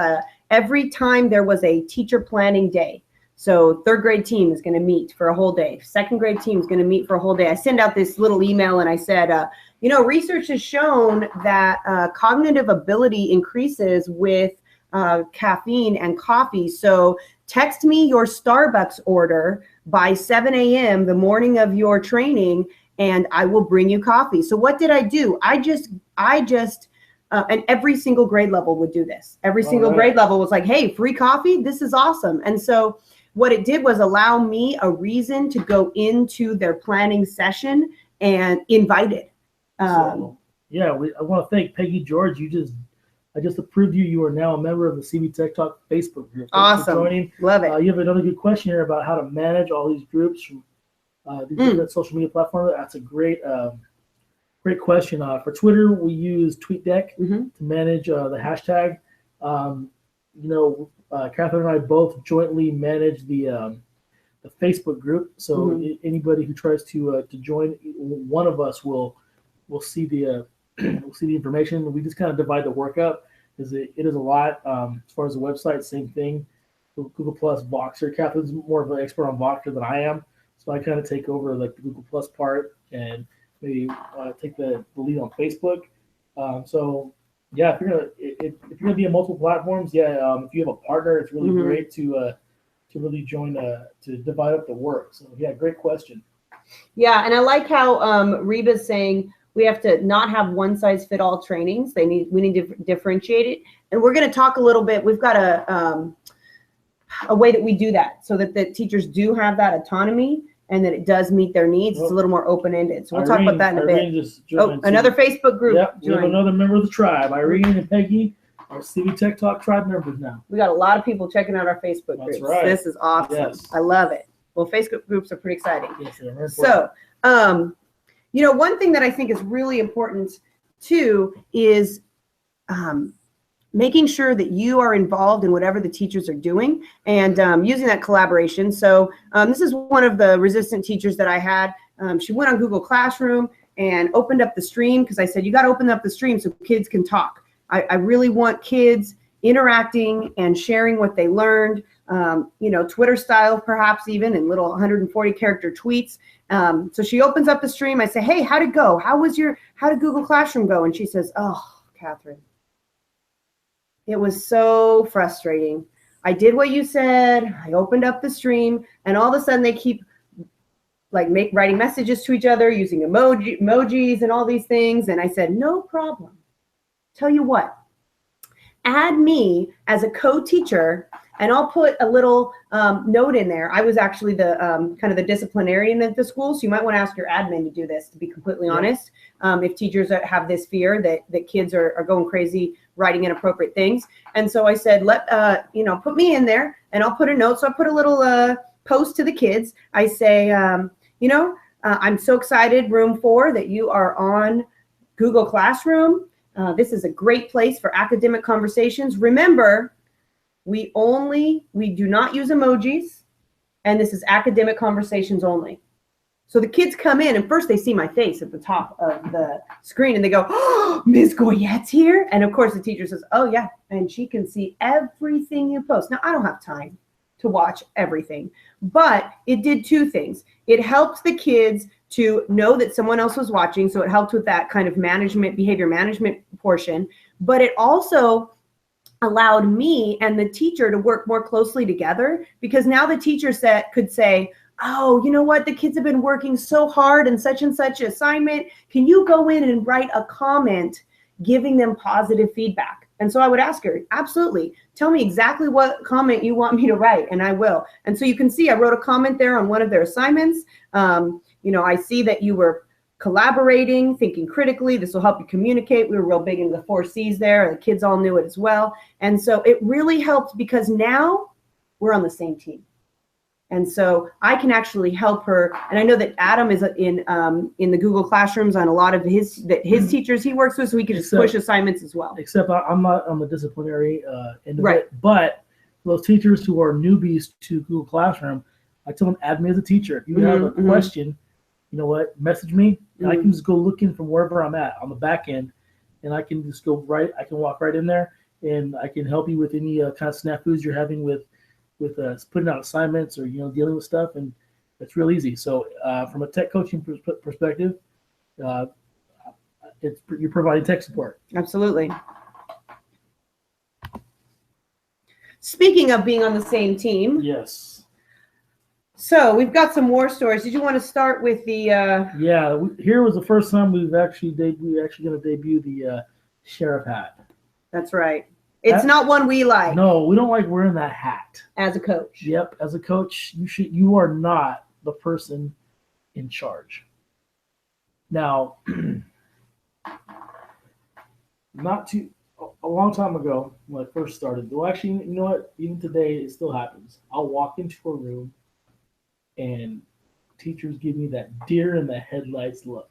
every time there was a teacher planning day, so third grade team is going to meet for a whole day, second grade team is going to meet for a whole day, I send out this little email and I said, research has shown that cognitive ability increases with caffeine and coffee. So text me your Starbucks order by 7 a.m. the morning of your training, and I will bring you coffee. So what did I do? I just, and every single grade level would do this. Every single grade level was like, hey, free coffee, this is awesome. And so what it did was allow me a reason to go into their planning session and invite it. I want to thank Peggy George. I just approved you. You are now a member of the CV Tech Talk Facebook group. Awesome. Thanks for joining. Love it. You have another good question here about how to manage all these groups from these different social media platforms. That's a great question. For Twitter, we use TweetDeck to manage the hashtag. Catherine and I both jointly manage the Facebook group. So anybody who tries to join, one of us will see the we'll see the information. We just kind of divide the work up because it is a lot. As far as the website, same thing. Google Plus, Voxer. Catherine's more of an expert on Voxer than I am, so I kind of take over like the Google Plus part and maybe take the lead on Facebook. So yeah, if you're gonna be on multiple platforms, if you have a partner, it's really great to really join to divide up the work. So yeah, great question. Yeah, and I like how Reba's saying we have to not have one size fit all trainings. We need to differentiate it, and we're going to talk a little bit. We've got a way that we do that so that the teachers do have that autonomy and that it does meet their needs. It's a little more open ended. So we'll talk about that in a bit. Another Facebook group. Yep, we have another member of the tribe, Irene and Peggy. Our CV Tech Talk tribe members now. We got a lot of people checking out our Facebook groups. That's right. This is awesome. Yes. I love it. Well, Facebook groups are pretty exciting. Yes, they're so, one thing that I think is really important too is making sure that you are involved in whatever the teachers are doing and using that collaboration. So this is one of the resistant teachers that I had. She went on Google Classroom and opened up the stream because I said, you got to open up the stream so kids can talk. I really want kids interacting and sharing what they learned, Twitter style perhaps even, in little 140 character tweets. So she opens up the stream. I say, hey, how'd it go? How did Google Classroom go? And she says, oh, Catherine, it was so frustrating. I did what you said. I opened up the stream and all of a sudden they keep writing messages to each other using emojis and all these things. And I said, no problem. Tell you what, add me as a co-teacher and I'll put a little note in there. I was actually the kind of the disciplinarian at the school, so you might want to ask your admin to do this, to be completely honest. If teachers have this fear that kids are going crazy writing inappropriate things. And so I said, put me in there and I'll put a note. So I put a little post to the kids. I say, I'm so excited, room 4, that you are on Google Classroom. This is a great place for academic conversations. Remember, we do not use emojis, and this is academic conversations only. So the kids come in, and first they see my face at the top of the screen, and they go, oh, Ms. Goyette's here? And of course the teacher says, oh yeah, and she can see everything you post. Now, I don't have time to watch everything, but it did 2 things. It helped the kids to know that someone else was watching, so it helped with that kind of behavior management portion, but it also allowed me and the teacher to work more closely together, because now the teacher could say, oh, you know what, the kids have been working so hard in such and such assignment. Can you go in and write a comment giving them positive feedback? And so I would ask her, absolutely, tell me exactly what comment you want me to write, and I will. And so you can see I wrote a comment there on one of their assignments. I see that you were collaborating, thinking critically. This will help you communicate. We were real big into the 4 C's there. The kids all knew it as well. And so it really helped because now we're on the same team. And so I can actually help her. And I know that Adam is in the Google Classrooms on a lot of his teachers he works with, so he can just push assignments as well. Except I'm not on the disciplinary end of it. But those teachers who are newbies to Google Classroom, I tell them, add me as a teacher. If you have a question, you know what, message me. And I can just go looking from wherever I'm at on the back end, and I can just go I can walk right in there, and I can help you with any kind of snafus you're having with putting out assignments or dealing with stuff, and it's real easy. So from a tech coaching perspective, you're providing tech support. Absolutely. Speaking of being on the same team, yes. So we've got some war stories. Did you want to start with the? Here was the first time we're actually going to debut the sheriff hat. That's right. It's not one we like. No, we don't like wearing that hat. As a coach. Yep, as a coach, you are not the person in charge. Now, a long time ago when I first started, well, actually, you know what? Even today, it still happens. I'll walk into a room, and teachers give me that deer in the headlights look.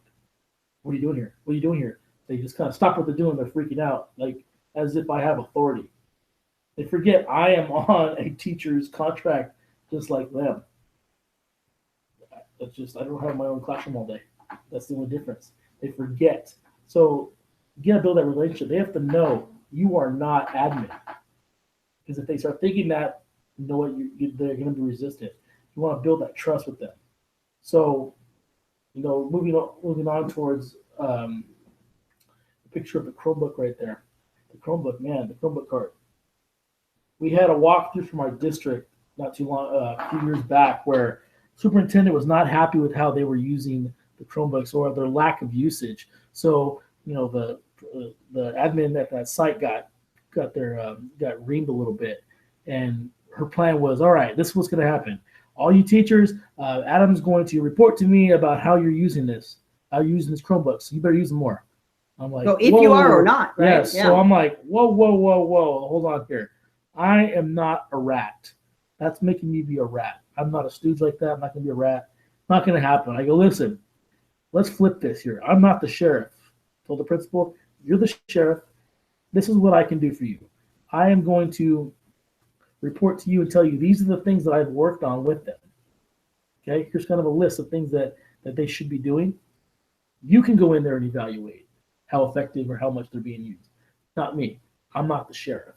What are you doing here? What are you doing here? They just kind of stop what they're doing. They're freaking out, like as if I have authority. They forget I am on a teacher's contract just like them. That's just, I don't have my own classroom all day. That's the only difference. They forget. So you gotta build that relationship. They have to know you are not admin. Because if they start thinking that, you know what, they're gonna be resistant. You want to build that trust with them. So, moving on towards the picture of the Chromebook right there. The Chromebook, man, the Chromebook cart. We had a walkthrough from our district not too long, a few years back, where superintendent was not happy with how they were using the Chromebooks or their lack of usage. So, the admin at that site got reamed a little bit, and her plan was, all right, this is what's going to happen. All you teachers, Adam's going to report to me about how you're using this. How you're using this Chromebook. So you better use them more. I'm like, so if you are or not, right? Yes. Yeah. So I'm like, whoa, hold on here. I am not a rat. That's making me be a rat. I'm not a stooge like that. I'm not going to be a rat. Not going to happen. I go, listen, let's flip this here. I'm not the sheriff. Told the principal, you're the sheriff. This is what I can do for you. I am going to report to you and tell you these are the things that I've worked on with them. Okay, here's kind of a list of things that they should be doing. You can go in there and evaluate how effective or how much they're being used. Not me. I'm not the sheriff.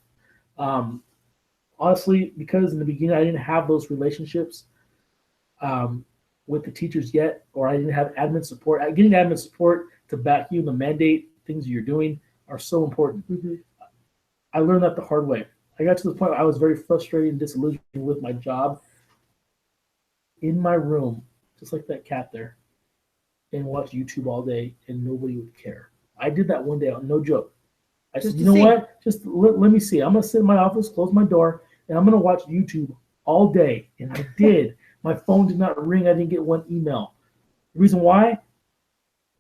Honestly, because in the beginning I didn't have those relationships with the teachers yet, or I didn't have admin support. Getting admin support to back you in the mandate things you're doing are so important. Mm-hmm. I learned that the hard way. I got to the point where I was very frustrated and disillusioned with my job in my room, just like that cat there, and watch YouTube all day, and nobody would care. I did that one day, no joke. I said, you know what? Just let me see. I'm going to sit in my office, close my door, and I'm going to watch YouTube all day. And I did. My phone did not ring. I didn't get one email. The reason why?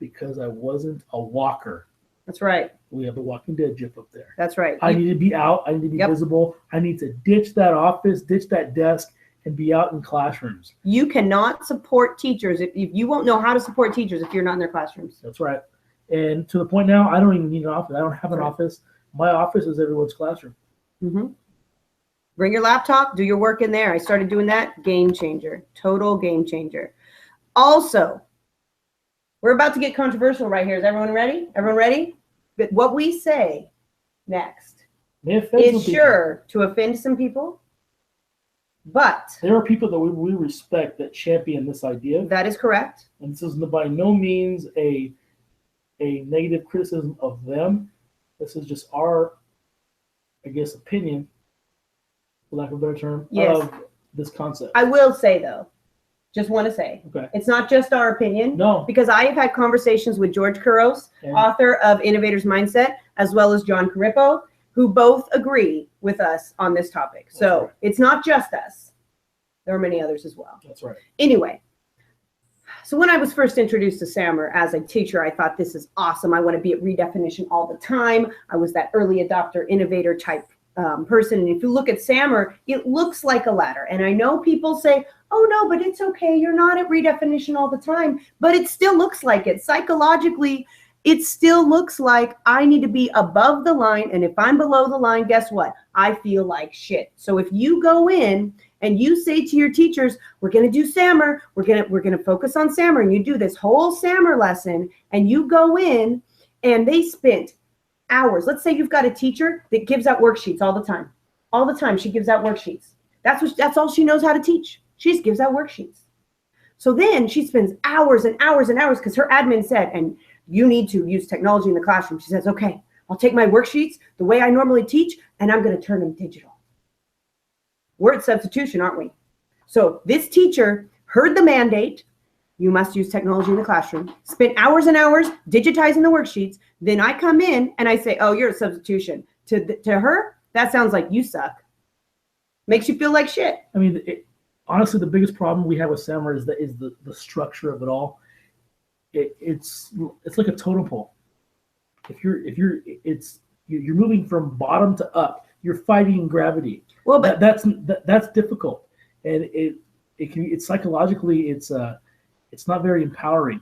Because I wasn't a walker. That's right. We have the Walking Dead GIF up there. That's right. I need to be out. I need to be visible. I need to ditch that office, ditch that desk, and be out in classrooms. You cannot support teachers if you won't know how to support teachers if you're not in their classrooms. That's right. And to the point now, I don't even need an office. I don't have an office. My office is everyone's classroom. Mm-hmm. Bring your laptop, do your work in there. I started doing that. Game changer. Total game changer. Also, we're about to get controversial right here. Is everyone ready? Everyone ready? But what we say next is sure to offend some people, but there are people that we respect that champion this idea. That is correct. And this is by no means a negative criticism of them. This is just our, I guess, opinion, for lack of a better term, of this concept. I will say, though, just want to say, it's not just our opinion. No. Because I have had conversations with George Couros, author of Innovator's Mindset, as well as John Carippo, who both agree with us on this topic. So it's not just us. There are many others as well. That's right. Anyway, so when I was first introduced to SAMR as a teacher, I thought this is awesome. I want to be at redefinition all the time. I was that early adopter, innovator type person. And if you look at SAMR, it looks like a ladder. And I know people say, oh, no, but it's okay. You're not at redefinition all the time. But it still looks like it. Psychologically, it still looks like I need to be above the line. And if I'm below the line, guess what? I feel like shit. So if you go in and you say to your teachers, we're going to do SAMR, we're going to focus on SAMR, and you do this whole SAMR lesson, and you go in and they spent hours. Let's say you've got a teacher that gives out worksheets all the time. All the time she gives out worksheets. That's all she knows how to teach. She just gives out worksheets. So then she spends hours and hours and hours because her admin said, and you need to use technology in the classroom. She says, okay, I'll take my worksheets the way I normally teach, and I'm going to turn them digital. We're at substitution, aren't we? So this teacher heard the mandate, you must use technology in the classroom, spent hours and hours digitizing the worksheets. Then I come in and I say, oh, you're at substitution. To her, that sounds like you suck. Makes you feel like shit. I mean, honestly, the biggest problem we have with SAMR is the structure of it all. It's like a totem pole. If you're moving from bottom to up. You're fighting gravity. Well, but that's difficult, and it's psychologically it's not very empowering.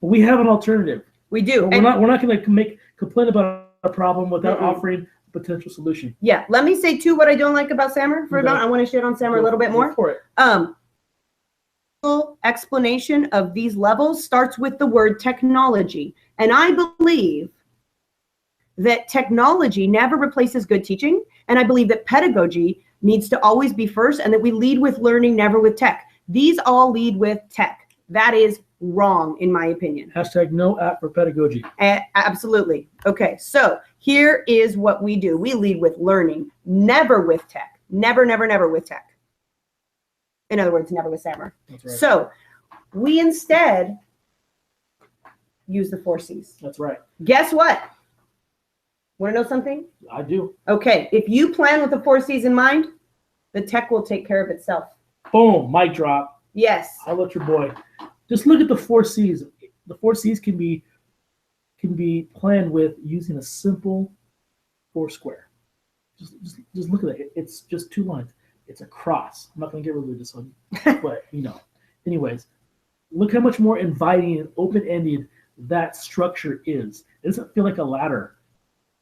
But we have an alternative. We do. We're not going to complain about a problem without offering potential solution. Yeah. Let me say too what I don't like about SAMR for about. I want to shit on SAMR a little bit more. For it. Explanation of these levels starts with the word technology, and I believe that technology never replaces good teaching, and I believe that pedagogy needs to always be first, and that we lead with learning, never with tech. These all lead with tech. That is wrong, in my opinion. Hashtag no app for pedagogy. Absolutely. Okay, so here is what we do. We lead with learning, never with tech. Never, never, never with tech. In other words, never with SAMR. That's right. So we instead use the 4 C's. That's right. Guess what? Want to know something? I do. Okay, if you plan with the 4 C's in mind, the tech will take care of itself. Boom, mic drop. Yes. I let your boy. Just look at the 4 C's. The 4 C's can be planned with using a simple 4 square. Just look at it. It's just 2 lines. It's a cross. I'm not going to get religious on you, but you know. Anyways, look how much more inviting and open-ended that structure is. It doesn't feel like a ladder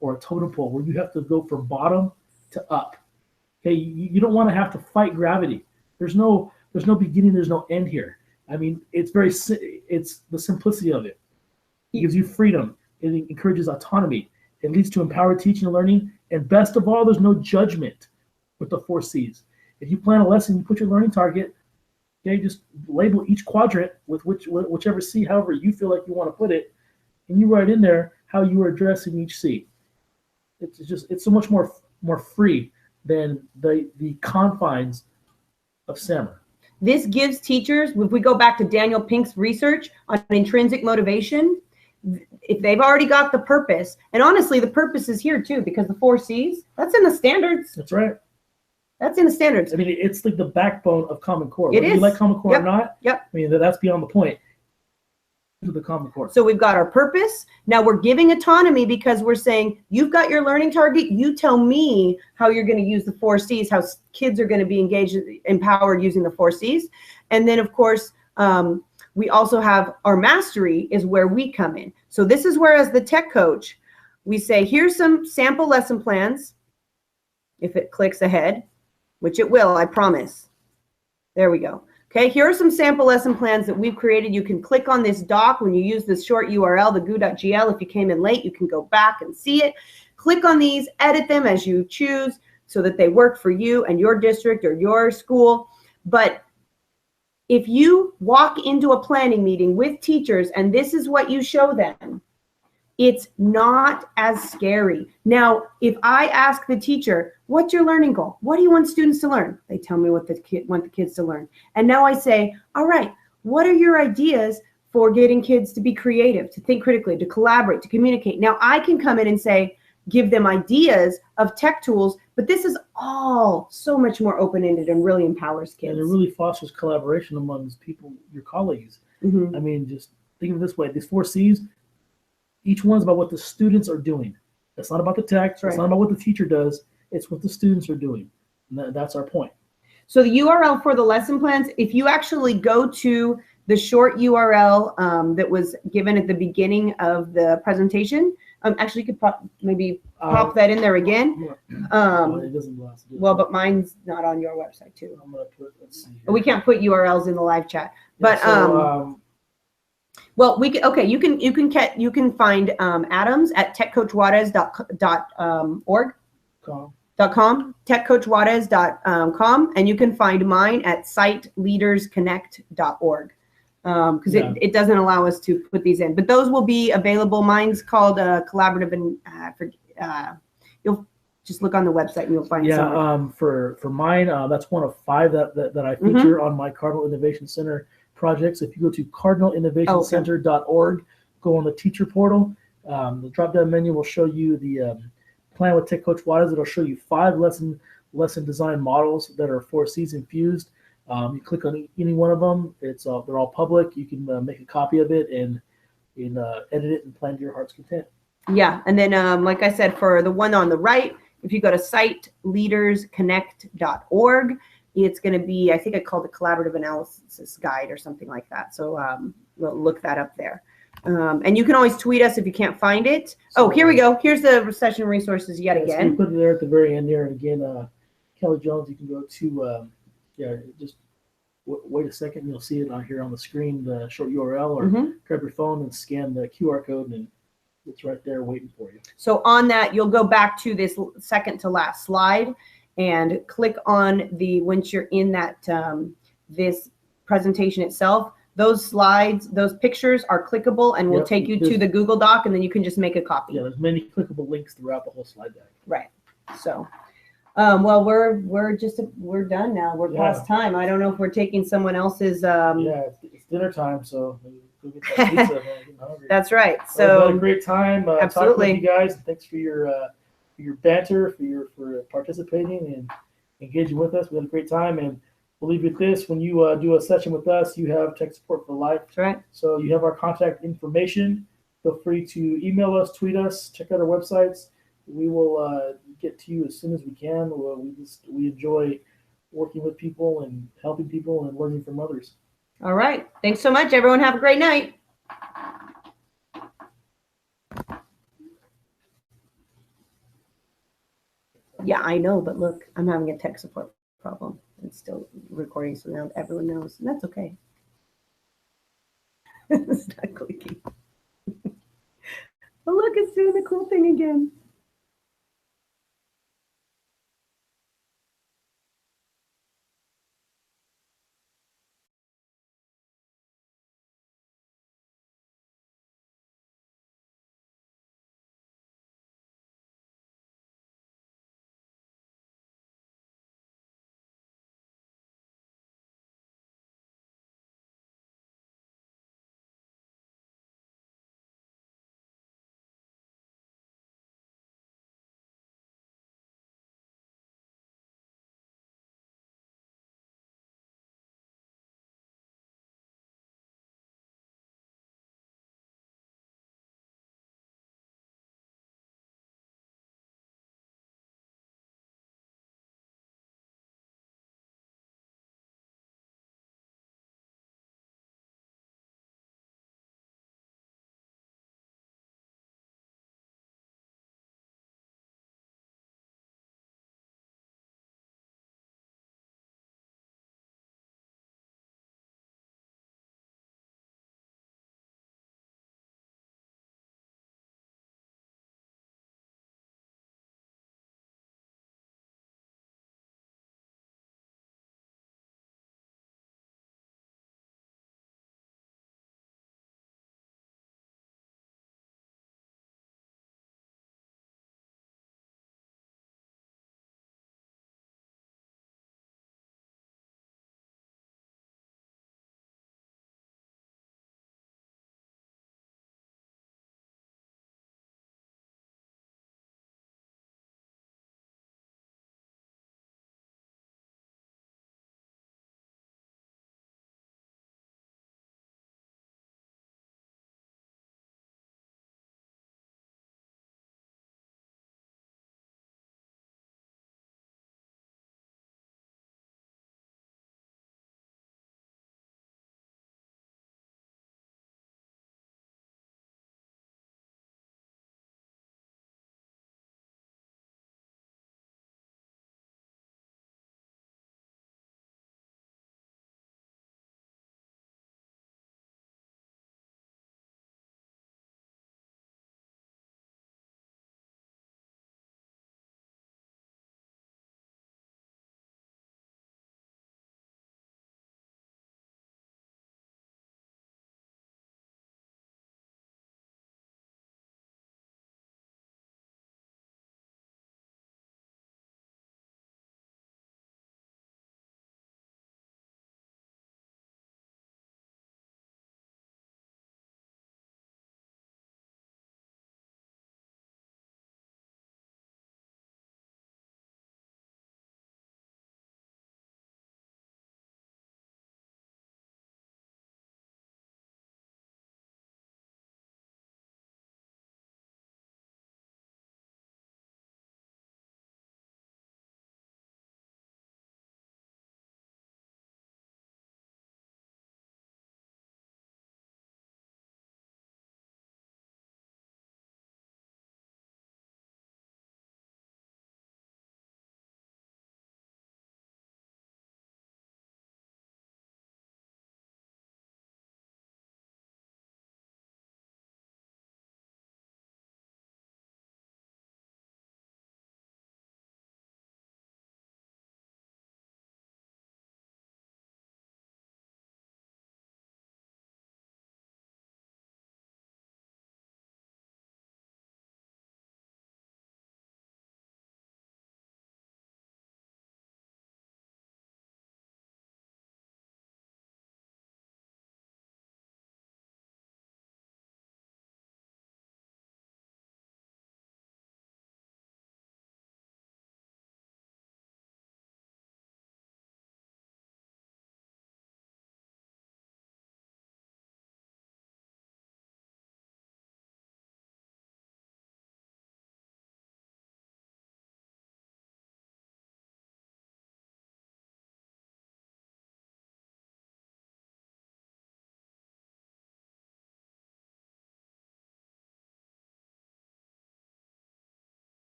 or a totem pole where you have to go from bottom to up. Okay, you don't want to have to fight gravity. There's no beginning, there's no end here. I mean, it's the simplicity of it. It gives you freedom. It encourages autonomy. It leads to empowered teaching and learning. And best of all, there's no judgment with the 4 C's. If you plan a lesson, you put your learning target, okay, just label each quadrant with whichever C, however you feel like you want to put it, and you write in there how you are addressing each C. It's so much more free than the confines of SAMR. This gives teachers, if we go back to Daniel Pink's research on intrinsic motivation, if they've already got the purpose, and honestly, the purpose is here too, because the 4 C's, that's in the standards. That's right. That's in the standards. I mean, it's like the backbone of Common Core. It Whether is. you like Common Core or not, Yep. I mean, that's beyond the point. To the Common Core. So we've got our purpose. Now we're giving autonomy because we're saying, you've got your learning target. You tell me how you're going to use the 4 C's, how kids are going to be engaged, empowered using the 4 C's. And then, of course, we also have our mastery is where we come in. So this is where, as the tech coach, we say, here's some sample lesson plans. If it clicks ahead, which it will, I promise. There we go. Okay, here are some sample lesson plans that we've created. You can click on this doc when you use this short URL, the goo.gl. If you came in late, you can go back and see it. Click on these, edit them as you choose so that they work for you and your district or your school. But if you walk into a planning meeting with teachers and this is what you show them, it's not as scary. Now, if I ask the teacher, what's your learning goal? What do you want students to learn? They tell me what want the kids to learn. And now I say, all right, what are your ideas for getting kids to be creative, to think critically, to collaborate, to communicate? Now I can come in and say, give them ideas of tech tools, but this is all so much more open-ended and really empowers kids. And it really fosters collaboration amongst people, your colleagues. Mm-hmm. I mean, just think of it this way, these 4 C's, each one's about what the students are doing. It's not about the tech. Right. It's not about what the teacher does. It's what the students are doing. And that's our point. So the URL for the lesson plans, if you actually go to the short URL that was given at the beginning of the presentation, actually you could maybe pop that in there again. It doesn't last. Well, but mine's not on your website too. I'm gonna put, let's see here. We can't put URLs in the live chat. Yeah, But well, we can. Okay, you can find Adams at techcoachjuarez.org. techcoachjuarez.com, and you can find mine at siteleadersconnect.org, because it doesn't allow us to put these in, but those will be available. Mine's called collaborative, and you'll just look on the website and you'll find. For mine, that's one of 5 that I feature on my Cardinal Innovation Center projects. If you go to cardinalinnovationcenter.org, go on the teacher portal, the drop-down menu will show you the plan with Tech Coach Juarez. It'll show you 5 lesson design models that are 4 C's infused. You click on any one of them. They're all public. You can make a copy of it and edit it and plan to your heart's content. Yeah, and then like I said, for the one on the right, if you go to siteleadersconnect.org, it's going to be, I think I called it Collaborative Analysis Guide or something like that. So we'll look that up there. And you can always tweet us if you can't find it. Oh, here we go. Here's the session resources yet So we again. put it there at the very end there. And again, Kelly Jones, you can go to, just wait a second. You'll see it on here on the screen, the short URL, or grab your phone and scan the QR code, and it's right there waiting for you. So on that, you'll go back to this second to last slide and click on the, once you're in that, this presentation itself, those slides, those pictures are clickable and will take you to the Google Doc, and then you can just make a copy. Yeah, there's many clickable links throughout the whole slide deck. Right. So, well, we're done now. We're past time. I don't know if we're taking someone else's. Yeah, it's dinner time, so go get that pizza. Man, I'm getting hungry. That's right. Well, So we had a great time absolutely. talking with you guys. Thanks for your banter, for participating and engaging with us. We had a great time, and we'll leave you with this. When you do a session with us, you have tech support for life. That's right. So you have our contact information. Feel free to email us, tweet us, check out our websites. We will get to you as soon as we can. We enjoy working with people and helping people and learning from others. All right. Thanks so much, everyone. Have a great night. Yeah, I know, but look, I'm having a tech support problem. It's still recording, so now everyone knows, and that's okay. It's not clicking. Oh, look, it's doing the cool thing again.